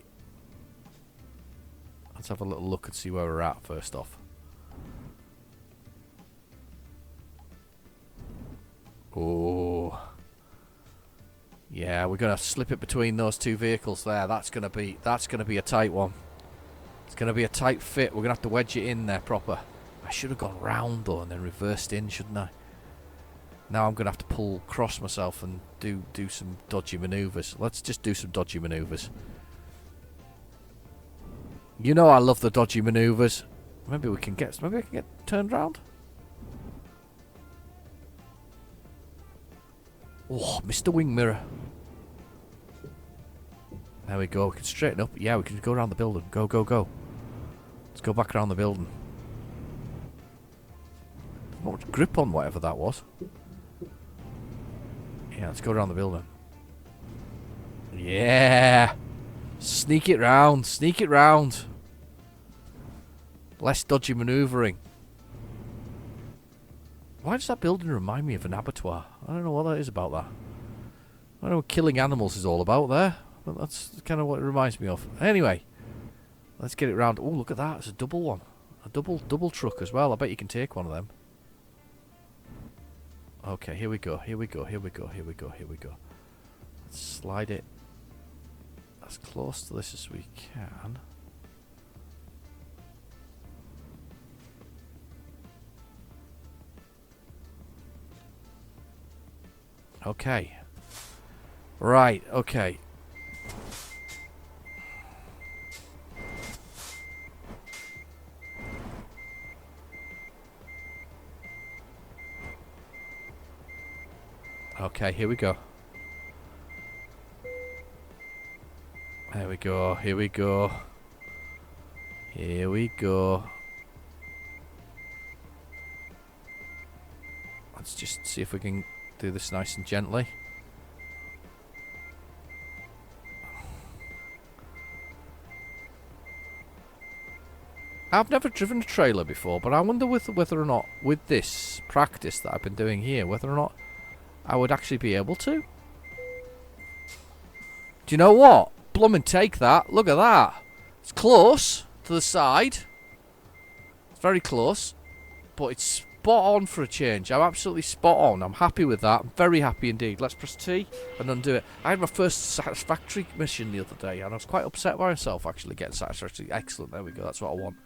Let's have a little look and see where we're at first off. Oh. Yeah, we're going to slip it between those two vehicles there. That's going to be a tight one. It's going to be a tight fit. We're going to have to wedge it in there proper. I should have gone round though and then reversed in, shouldn't I? Now I'm going to have to pull across myself and do some dodgy manoeuvres. Let's just do some dodgy manoeuvres. You know I love the dodgy manoeuvres. Maybe I can get turned round. Oh, Mr. Wing Mirror. There we go. We can straighten up. Yeah, we can go around the building. Go, go, go. Let's go back around the building. Not much grip on whatever that was. Yeah, let's go around the building. Yeah. Sneak it round. Sneak it round. Less dodgy manoeuvring. Why does that building remind me of an abattoir? I don't know what that is about that. I don't know what killing animals is all about there. But that's kind of what it reminds me of. Anyway. Let's get it round. Oh, look at that. It's a double one. A double truck as well. I bet you can take one of them. Okay, here we go. Here we go. Here we go. Here we go. Here we go. Let's slide it as close to this as we can. Okay. Right, okay. Okay, here we go. There we go, here we go. Here we go. Let's just see if we can do this nice and gently. I've never driven a trailer before, but I wonder whether or not, with this practice that I've been doing here, whether or not I would actually be able to. Do you know what? Bloomin' take that. Look at that. It's close to the side. It's very close. But it's spot on for a change. I'm absolutely spot on. I'm happy with that. I'm very happy indeed. Let's press T and undo it. I had my first satisfactory mission the other day, and I was quite upset by myself actually getting satisfactory. Excellent. There we go. That's what I want.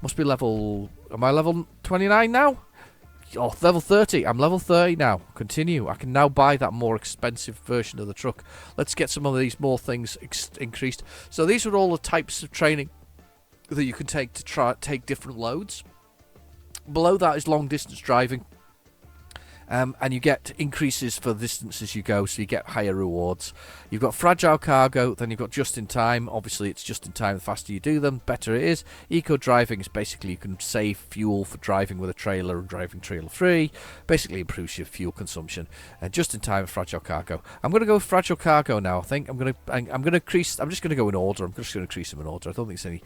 Must be level... Am I level 29 now? Oh, level 30. I'm level 30 now. Continue. I can now buy that more expensive version of the truck. Let's get some of these more things increased. So these are all the types of training that you can take to take different loads. Below that is long distance driving. And you get increases for the distances you go, so you get higher rewards. You've got fragile cargo, then you've got just in time. Obviously, it's just in time. The faster you do them, better it is. Eco driving is basically you can save fuel for driving with a trailer and driving trailer free. Basically, improves your fuel consumption. And just in time, fragile cargo. I'm going to go with fragile cargo now. I think I'm going to increase. I'm just going to go in order. I'm just going to increase them in order. I don't think there's any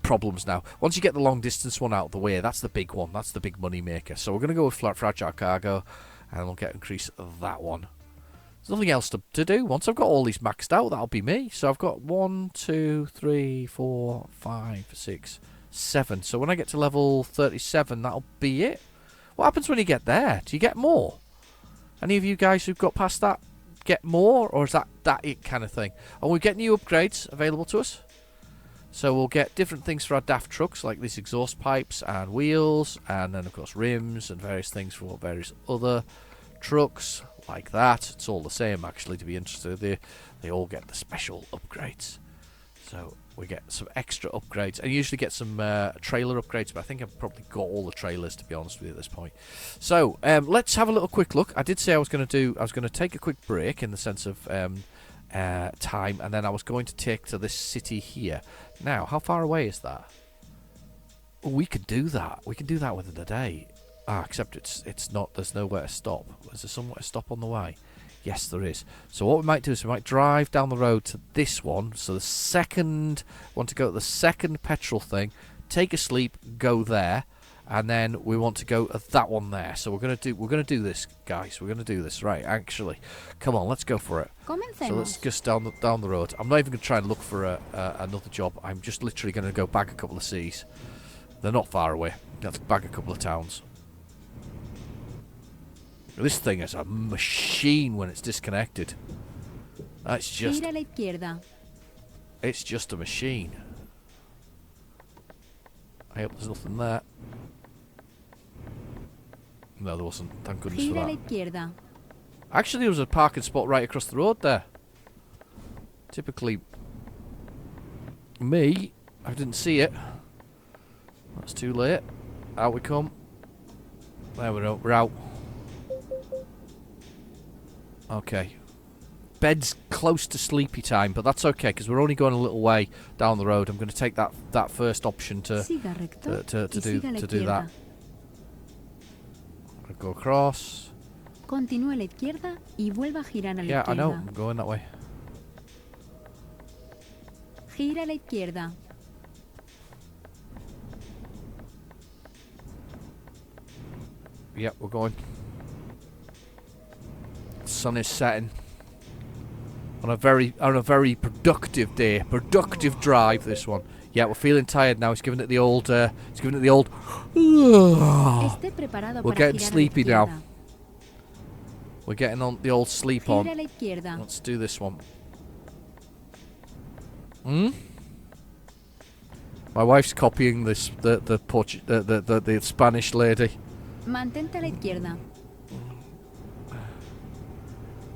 problems now. Once you get the long distance one out of the way, that's the big one. That's the big money maker. So we're going to go with fragile cargo. And we'll get increase that one. There's nothing else to do. Once I've got all these maxed out, that'll be me. So I've got 1, 2, 3, 4, 5, 6, 7. So when I get to level 37, that'll be it. What happens when you get there? Do you get more? Any of you guys who've got past that get more? Or is that it kind of thing? And we get new upgrades available to us. So we'll get different things for our daft trucks, like these exhaust pipes and wheels, and then of course rims and various things for various other trucks like that. It's all the same, actually, to be interested. They all get the special upgrades. So we get some extra upgrades, and you usually get some trailer upgrades, but I think I've probably got all the trailers, to be honest with you, at this point. So let's have a little quick look. I did say I was going to take a quick break in the sense of time, and then I was going to take to this city here. Now, how far away is that? We could do that. We can do that within a day. Except it's not. There's nowhere to stop. Is there somewhere to stop on the way? Yes, there is. So what we might do is we might drive down the road to this one. So the second, want to go to the second petrol thing, take a sleep, go there, and then we want to go at that one there. So we're gonna do this, guys. We're gonna do this, right? Actually, come on, let's go for it. Comencemos. So let's just down the road. I'm not even gonna try and look for another job. I'm just literally gonna go back a couple of seas. They're not far away. Let's back a couple of towns. This thing is a machine when it's disconnected. That's just... Gira a la izquierda. It's just a machine. I hope there's nothing there. No, there wasn't. Thank goodness for Gira a la that. izquierda. Actually, there was a parking spot right across the road there. Typically... me, I didn't see it. That's too late. Out we come. There we go. We're out. Okay. Bed's close to sleepy time, but that's okay because we're only going a little way down the road. I'm going to take that first option to Siga recto to y siga a la do that. izquierda. I'll go across. Continúe a la izquierda y vuelva a girar a la Yeah, I know. izquierda. I'm going that way. Gira a la izquierda. Yep, we're going. Sun is setting. On a very productive day. Productive drive, this one. Yeah, we're feeling tired now. It's giving it the old Esté preparado We're para getting girar a la sleepy now. izquierda. We're getting on the old sleep Gira a on. la izquierda. Let's do this one. My wife's copying this the Spanish lady. Mantente a la izquierda.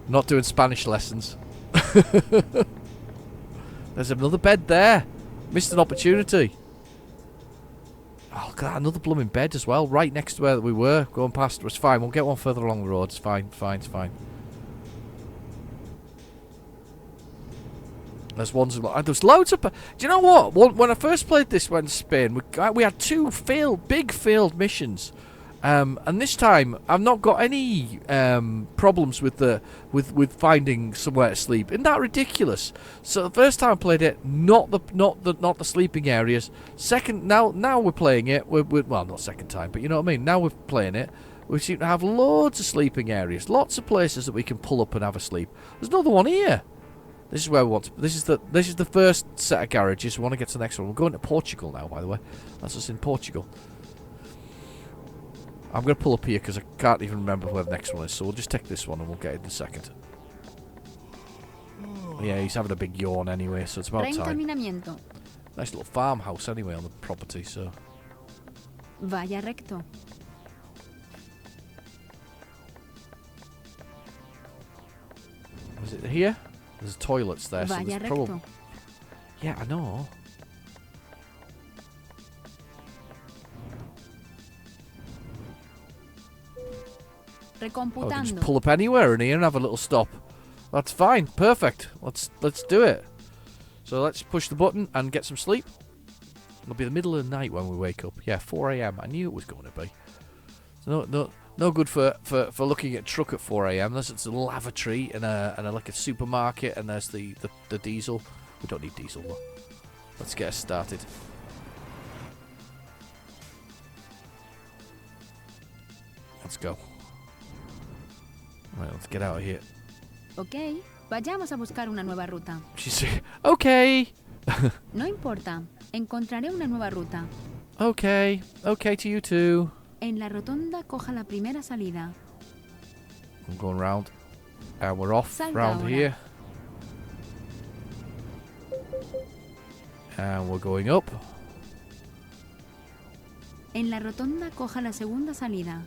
Not doing Spanish lessons. There's another bed there. Missed an opportunity. Oh, look at that. Another blooming bed as well. Right next to where we were. Going past. It's fine. We'll get one further along the road. It's fine. It's fine. There's ones. There's loads of... Do you know what? When I first played this when Spain, we had two big failed missions. And this time, I've not got any problems with finding somewhere to sleep. Isn't that ridiculous? So the first time I played it, not the sleeping areas. Second, now we're playing it. Well, not second time, but you know what I mean. Now we're playing it. We seem to have loads of sleeping areas, lots of places that we can pull up and have a sleep. There's another one here. This is where we want to. This is the first set of garages. We want to get to the next one. We're going to Portugal now, by the way. That's us in Portugal. I'm going to pull up here because I can't even remember where the next one is. So we'll just take this one and we'll get it in a second. Yeah, he's having a big yawn anyway, so it's about time. Reencaminamiento. Nice little farmhouse anyway on the property, so... Vaya recto. Is it here? There's toilets there, so Vaya there's recto. probably... Yeah, I know. Oh, we can just Recomputando. pull up anywhere in here and have a little stop. That's fine. Perfect. Let's do it. So let's push the button and get some sleep. It'll be the middle of the night when we wake up. Yeah, 4 AM. I knew it was going to be. No good for looking at a truck at 4 AM. Unless it's a lavatory and like a supermarket, and there's the diesel. We don't need diesel though. Let's get us started. Let's go. Right, let's get out of here. Ok, vayamos a buscar una nueva ruta. She's okay. No importa, encontraré una nueva ruta. Okay to you too. En la rotonda coja la primera salida. I'm going round. And we're off Salta round ahora. here. And we're going up. En la rotonda coja la segunda salida.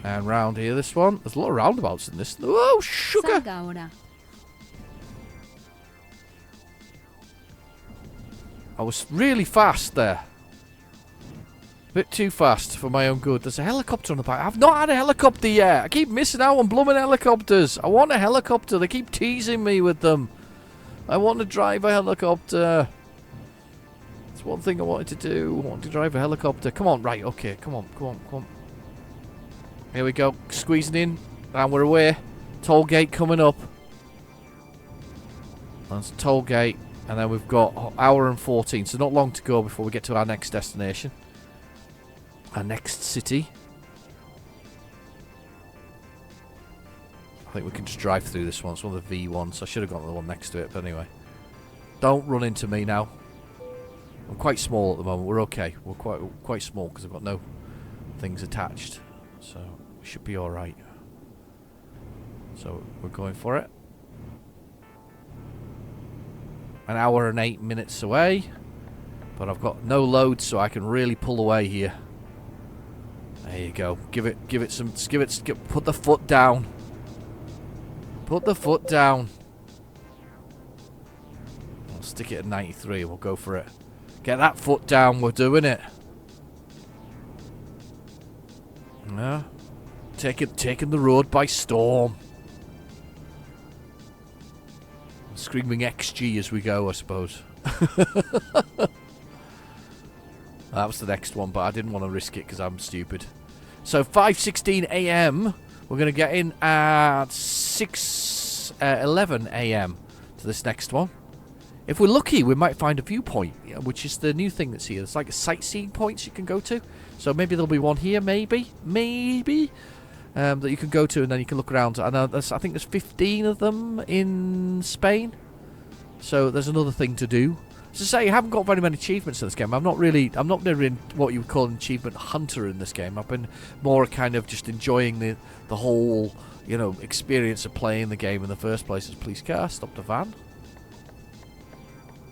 And round here, this one. There's a lot of roundabouts in this. Oh, sugar! Salga ahora. I was really fast there. A bit too fast for my own good. There's a helicopter on the back. I've not had a helicopter yet. I keep missing out on blooming helicopters. I want a helicopter. They keep teasing me with them. I want to drive a helicopter. That's one thing I wanted to do. I want to drive a helicopter. Come on, right, okay. Come on. Here we go. Squeezing in. And we're away. Toll gate coming up. That's toll gate. And then we've got an hour and 14. So not long to go before we get to our next destination. Our next city. I think we can just drive through this one. It's one of the V1s. I should have gone to the one next to it. But anyway. Don't run into me now. I'm quite small at the moment. We're okay. We're quite small because I've got no things attached. So we should be alright. So we're going for it. An hour and 8 minutes away. But I've got no load so I can really pull away here. There you go. Give it some, put the foot down. Put the foot down. I'll stick it at 93. We'll go for it. Get that foot down. We're doing it. Yeah. Taking the road by storm. Screaming XG as we go, I suppose. That was the next one, but I didn't want to risk it because I'm stupid. So 5:16 a.m. We're going to get in at 6:11 a.m. to this next one. If we're lucky, we might find a viewpoint, which is the new thing that's here. It's like a sightseeing points you can go to. So maybe there'll be one here, maybe, that you can go to, and then you can look around. And I think there's 15 of them in Spain. So there's another thing to do. As I say, I haven't got very many achievements in this game. I'm not really what you would call an achievement hunter in this game. I've been more kind of just enjoying the whole, experience of playing the game in the first place. As police car stopped a van.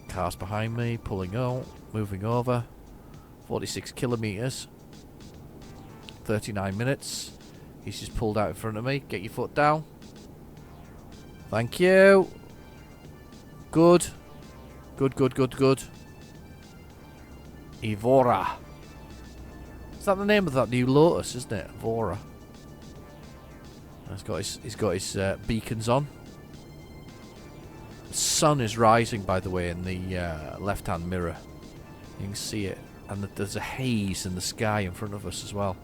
Cars behind me, pulling out, moving over. 46 kilometers. 39 minutes. He's just pulled out in front of me. Get your foot down. Thank you. Good. Good. Evora. Is that the name of that new Lotus, isn't it? Evora. He's got his beacons on. The sun is rising, by the way, in the left-hand mirror. You can see it. And there's a haze in the sky in front of us as well.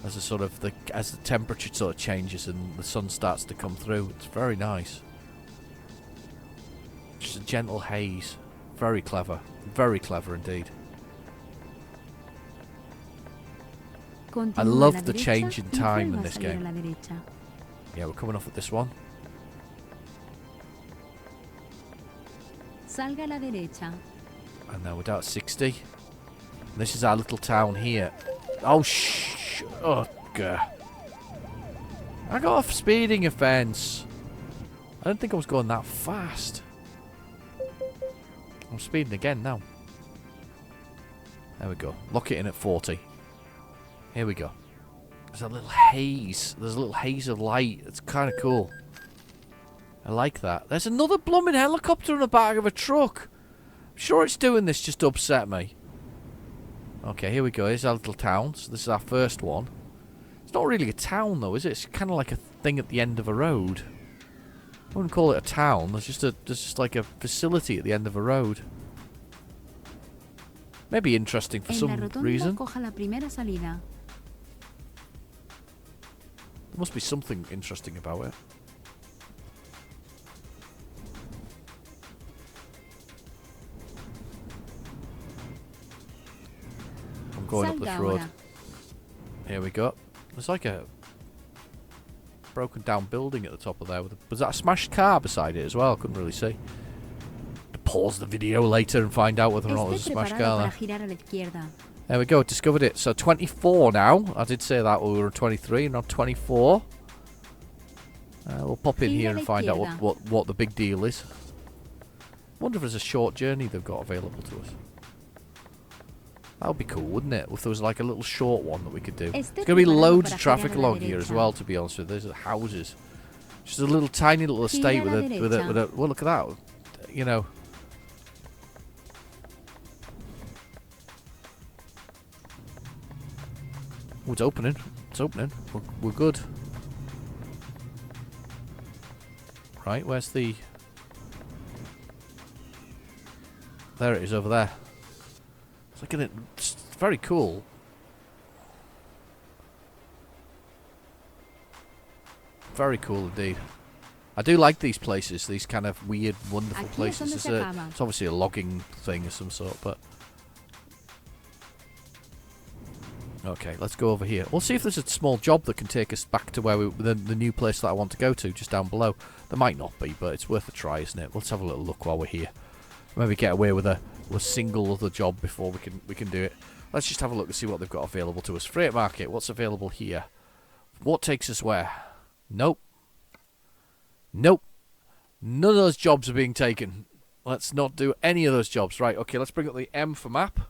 As the temperature sort of changes and the sun starts to come through. It's very nice. Just a gentle haze. Very clever. Very clever indeed. I love the change in time in this game. Yeah, we're coming off at this one. Salga a la derecha. And now we're down at 60. This is our little town here. Oh, oh, God. I got off speeding offence. I didn't think I was going that fast. I'm speeding again now. There we go. Lock it in at 40. Here we go. There's a little haze. There's a little haze of light. It's kind of cool. I like that. There's another blooming helicopter on the back of a truck. I'm sure it's doing this just to upset me. Okay, here we go. Here's our little town. So this is our first one. It's not really a town, though, is it? It's kind of like a thing at the end of a road. I wouldn't call it a town. There's just like a facility at the end of a road. Maybe interesting for some reason. There must be something interesting about it. I'm going up this road. Here we go. There's like a broken down building at the top of there. Was that a smashed car beside it as well? I couldn't really see. To pause the video later and find out whether or not it was a smashed car there. There we go, discovered it. So 24 now. I did say that we were 23, not 24. We'll pop in here and find out what the big deal is. wonder if there's a short journey they've got available to us. That would be cool, wouldn't it? If there was like a little short one that we could do. There's going to be loads of traffic along here as well, to be honest with you. There's houses. Just a little tiny little estate with a well, look at that. You know. Oh, it's opening. It's opening. We're good. Right, where's the... There it is, over there. It's like it's very cool. Very cool indeed. I do like these places, these kind of weird, wonderful places. It's obviously a logging thing of some sort, but... Okay, let's go over here. We'll see if there's a small job that can take us back to where the new place that I want to go to, just down below. There might not be, but it's worth a try, isn't it? Let's have a little look while we're here. Maybe get away with a single other job before we can do it. Let's just have a look and see what they've got available to us. Freight market, what's available here? What takes us where? Nope. Nope. None of those jobs are being taken. Let's not do any of those jobs. Right, okay, let's bring up the M for map.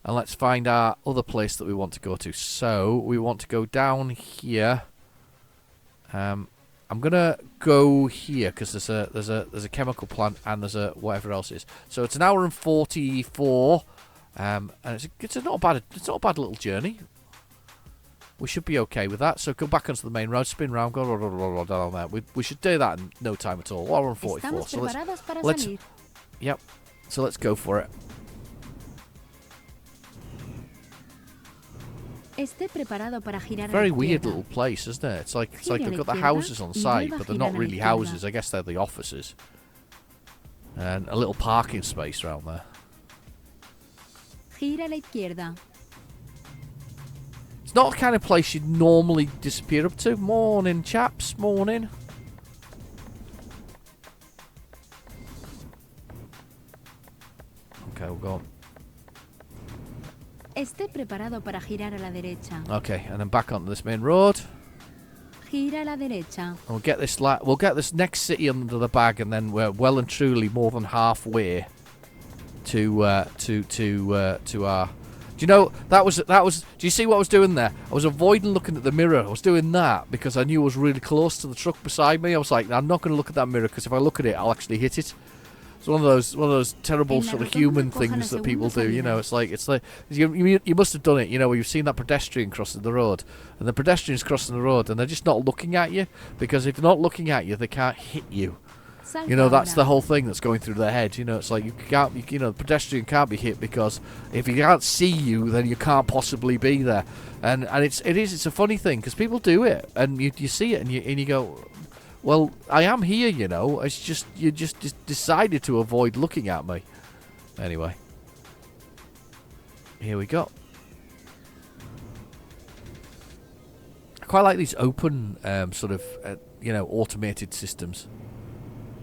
And let's find our other place that we want to go to. So, we want to go down here. I'm gonna go here because there's a chemical plant and there's a whatever else it is. So it's an hour and 44, and it's not a bad little journey. We should be okay with that. So go back onto the main road, spin round, go down there. We should do that in no time at all. Hour and 44. So let's yep. So let's go for it. Very weird little place, isn't it? It's like they've got the houses on site, but they're not really houses. I guess they're the offices. And a little parking space around there. Gira a la izquierda. It's not the kind of place you'd normally disappear up to. Morning, chaps. Morning. Okay, we'll go on. Esté preparado para girar a la derecha. Okay, and then back onto this main road. Gira a la derecha. And we'll get this next city under the bag, and then we're well and truly more than halfway to our. Do you know that was? Do you see what I was doing there? I was avoiding looking at the mirror. I was doing that because I knew I was really close to the truck beside me. I was like, I'm not going to look at that mirror because if I look at it, I'll actually hit it. It's one of those terrible sort of human things that people do. You know, it's like you must have done it. You know, where you've seen that pedestrian crossing the road, and the pedestrian's crossing the road, and they're just not looking at you because if they're not looking at you, they can't hit you. You know, that's the whole thing that's going through their head. You know, it's like the pedestrian can't be hit because if he can't see you, then you can't possibly be there. And it's a funny thing because people do it, and you see it, and you go, well, I am here, you know. It's just you just decided to avoid looking at me. Anyway, here we go. I quite like these open sort of automated systems.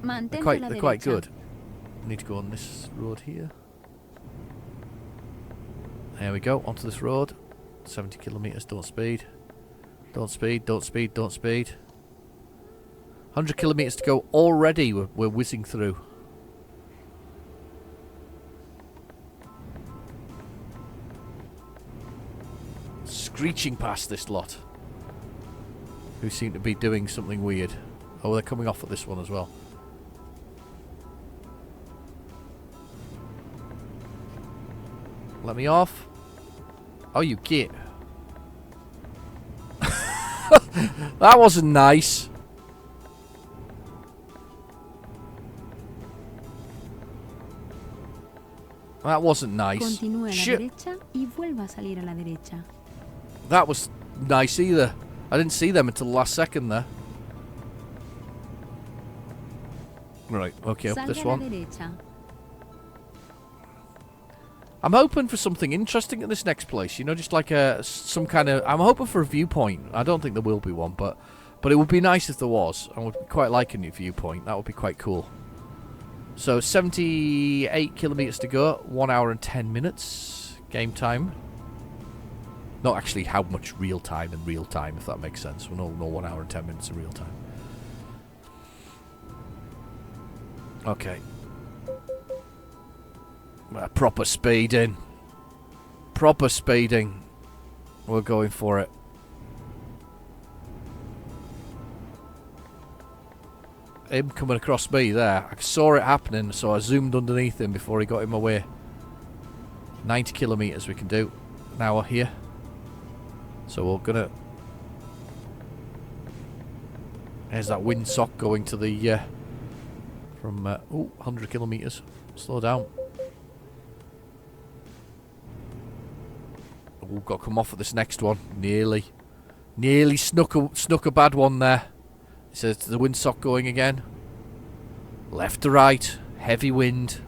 They're quite good. I need to go on this road here. There we go, onto this road. 70 kilometres, don't speed. Don't speed, don't speed, don't speed. 100 kilometres to go already, we're whizzing through. Screeching past this lot. Who seem to be doing something weird. Oh, they're coming off at this one as well. Let me off. Oh, you git. That wasn't nice. That wasn't nice. Continúe a la Shit. derecha y vuelva a salir a la derecha. That was nice either. I didn't see them until the last second there. Right, okay, up this one. I'm hoping for something interesting at this next place. You know, just like some kind of... I'm hoping for a viewpoint. I don't think there will be one, but it would be nice if there was. I would quite like a new viewpoint. That would be quite cool. So, 78 kilometres to go. 1 hour and 10 minutes. Game time. Not actually how much real time in real time, if that makes sense. We're no 1 hour and 10 minutes in real time. Okay. Proper speeding. Proper speeding. We're going for it. Him coming across me there. I saw it happening, so I zoomed underneath him before he got in my way. 90 kilometres we can do an hour here. So we're gonna... There's that windsock going to the... from... 100 kilometres. Slow down. We've got to come off at this next one. Nearly. Nearly snuck a bad one there. It says the windsock going again. Left to right. Heavy wind.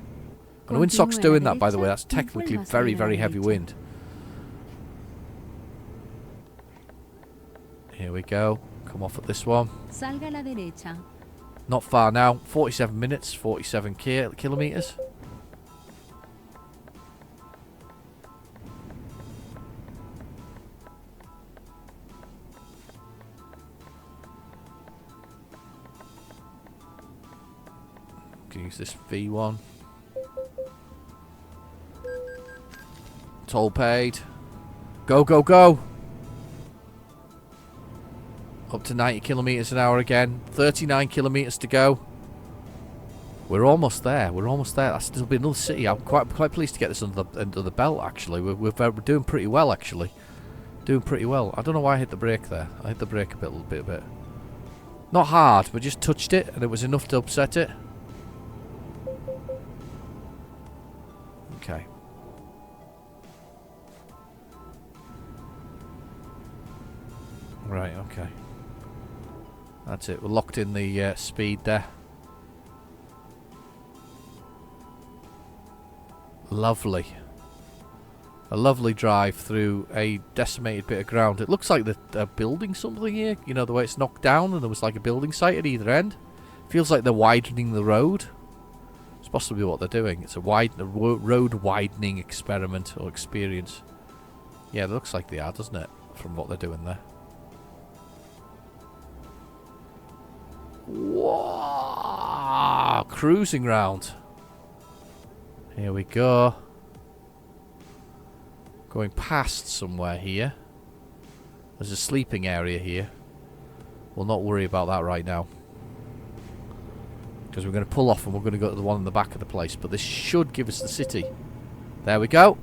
And the windsock's doing that, by the way. That's technically very, very heavy wind. Here we go. Come off at this one. Salga a la derecha. Not far now. 47 minutes. 47 kilometres. Can use this V1. Toll paid. Go, go, go! Up to 90 kilometres an hour again. 39 kilometres to go. We're almost there. We're almost there. That's still be another city. I'm quite pleased to get this under the belt, actually. We're doing pretty well, actually. Doing pretty well. I don't know why I hit the brake there. I hit the brake a little bit. Not hard, but just touched it, and it was enough to upset it. Okay. Right, okay. That's it. We're locked in the speed there. Lovely. A lovely drive through a decimated bit of ground. It looks like they're building something here. You know, the way it's knocked down and there was like a building site at either end. Feels like they're widening the road. It's possibly what they're doing. It's a road widening experiment or experience. Yeah, it looks like they are, doesn't it? From what they're doing there. Whoa! Cruising round. Here we go. Going past somewhere here. There's a sleeping area here. We'll not worry about that right now. Because we're going to pull off and we're going to go to the one in the back of the place. But this should give us the city. There we go.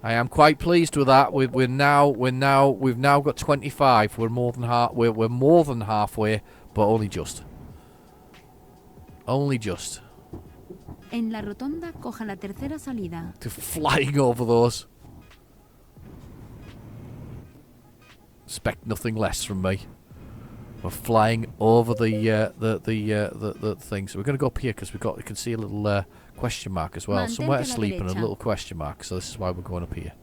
I am quite pleased with that. We've now got 25. We're more than halfway, but only just. Only just. En la rotonda, coja la tercera salida. To flying over those. Expect nothing less from me. We're flying over the thing. So we're going to go up here because we can see a little question mark as well. Somewhere to sleep and a little question mark. So this is why we're going up here.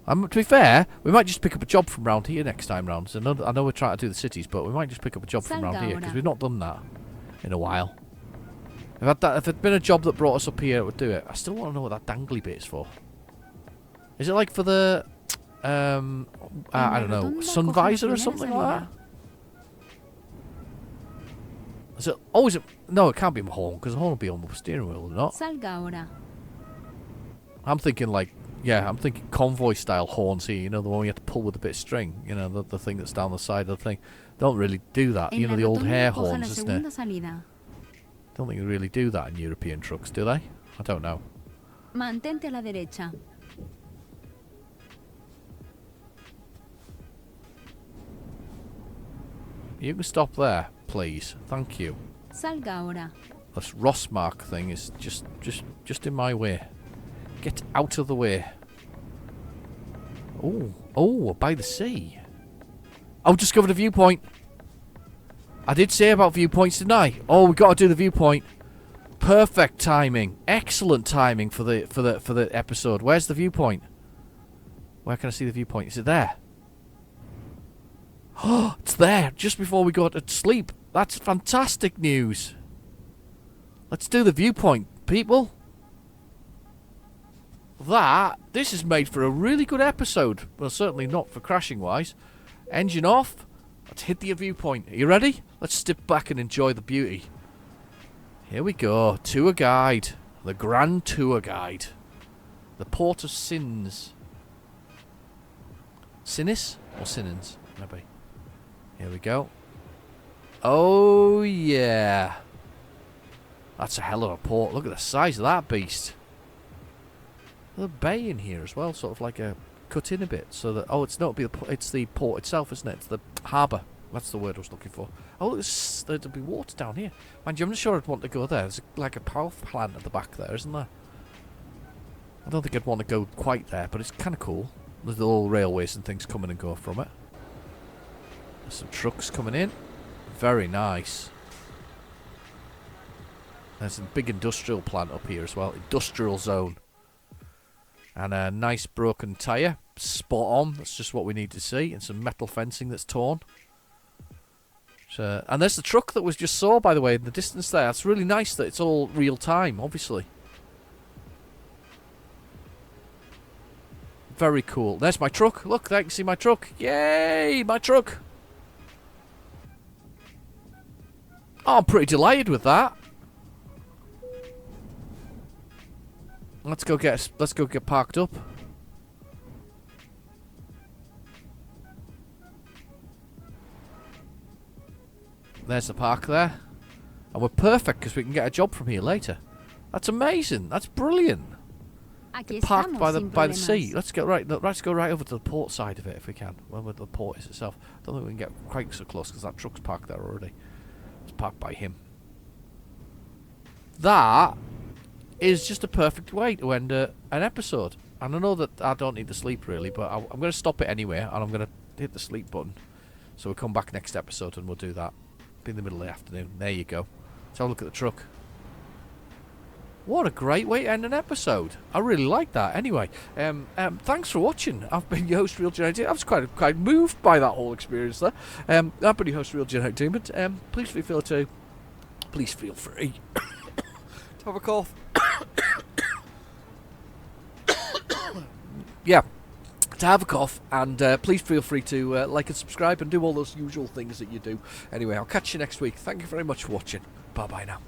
To be fair, we might just pick up a job from round here next time round. So I know we're trying to do the cities, but we might just pick up a job from round here because we've not done that in a while. If it'd been a job that brought us up here, it would do it. I still want to know what that dangly bit is for. Is it like for the I don't know, sun visor or something like that? Is it? Oh, is it? No, it can't be a horn because the horn will be on the steering wheel, not. Salga ahora. I'm thinking like, yeah, I'm thinking convoy style horns here. You know, the one you have to pull with a bit of string. You know, the thing that's down the side of the thing. Don't really do that. You know, the old hair horns, isn't it? Don't think they really do that in European trucks, do they? I don't know. Mantente a la derecha. You can stop there, please. Thank you. Salga ahora. This Rossmark thing is just in my way. Get out of the way. Oh, by the sea. Oh, discovered a viewpoint. I did say about viewpoints, didn't I? Oh, we got to do the viewpoint. Perfect timing. Excellent timing for the episode. Where's the viewpoint? Where can I see the viewpoint? Is it there? Oh, it's there just before we go to sleep. That's fantastic news. Let's do the viewpoint, people. This is made for a really good episode. Well, certainly not for crashing wise. Engine off. Let's hit the viewpoint. Are you ready? Let's step back and enjoy the beauty. Here we go. Tour guide. The Grand Tour Guide. The Port of Sins. Sinis? Or Sinins? Maybe. Here we go. Oh, yeah. That's a hell of a port. Look at the size of that beast. There's a bay in here as well, sort of like a cut in a bit, so that it's not it's the port itself, isn't it? It's the harbour. That's the word I was looking for. Oh, there'd be water down here. Mind you, I'm not sure I'd want to go there. There's like a power plant at the back there, isn't there? I don't think I'd want to go quite there, but it's kind of cool. There's all railways and things coming and go from it. There's some trucks coming in. Very nice. There's a big industrial plant up here as well. Industrial zone. And a nice broken tyre. Spot on. That's just what we need to see. And some metal fencing that's torn. So, and there's the truck that was just saw, by the way, in the distance there. It's really nice that it's all real time, obviously. Very cool. There's my truck. Look, there you can see my truck. Yay, my truck. Oh, I'm pretty delighted with that. Let's go get parked up. There's the park there. And we're perfect because we can get a job from here later. That's amazing. That's brilliant. Aquí Parked estamos, sin by the problemas. sea. Let's go right over to the port side of it if we can. Where the port is itself. Don't think we can get quite so close because that truck's parked there already. It's parked by him. That is just a perfect way to end an episode. And I know that I don't need to sleep really, but I'm going to stop it anyway, and I'm going to hit the sleep button. So we'll come back next episode and we'll do that. Be in the middle of the afternoon. There you go. Let's have a look at the truck. What a great way to end an episode. I really like that. Anyway, thanks for watching. I've been your host, Real Genetic. I was quite moved by that whole experience there. I've been your host, Real Genetic Demon. Please feel free to have a cough. Yeah, to have a cough, and please feel free to like and subscribe and do all those usual things that you do. Anyway, I'll catch you next week. Thank you very much for watching. Bye bye now.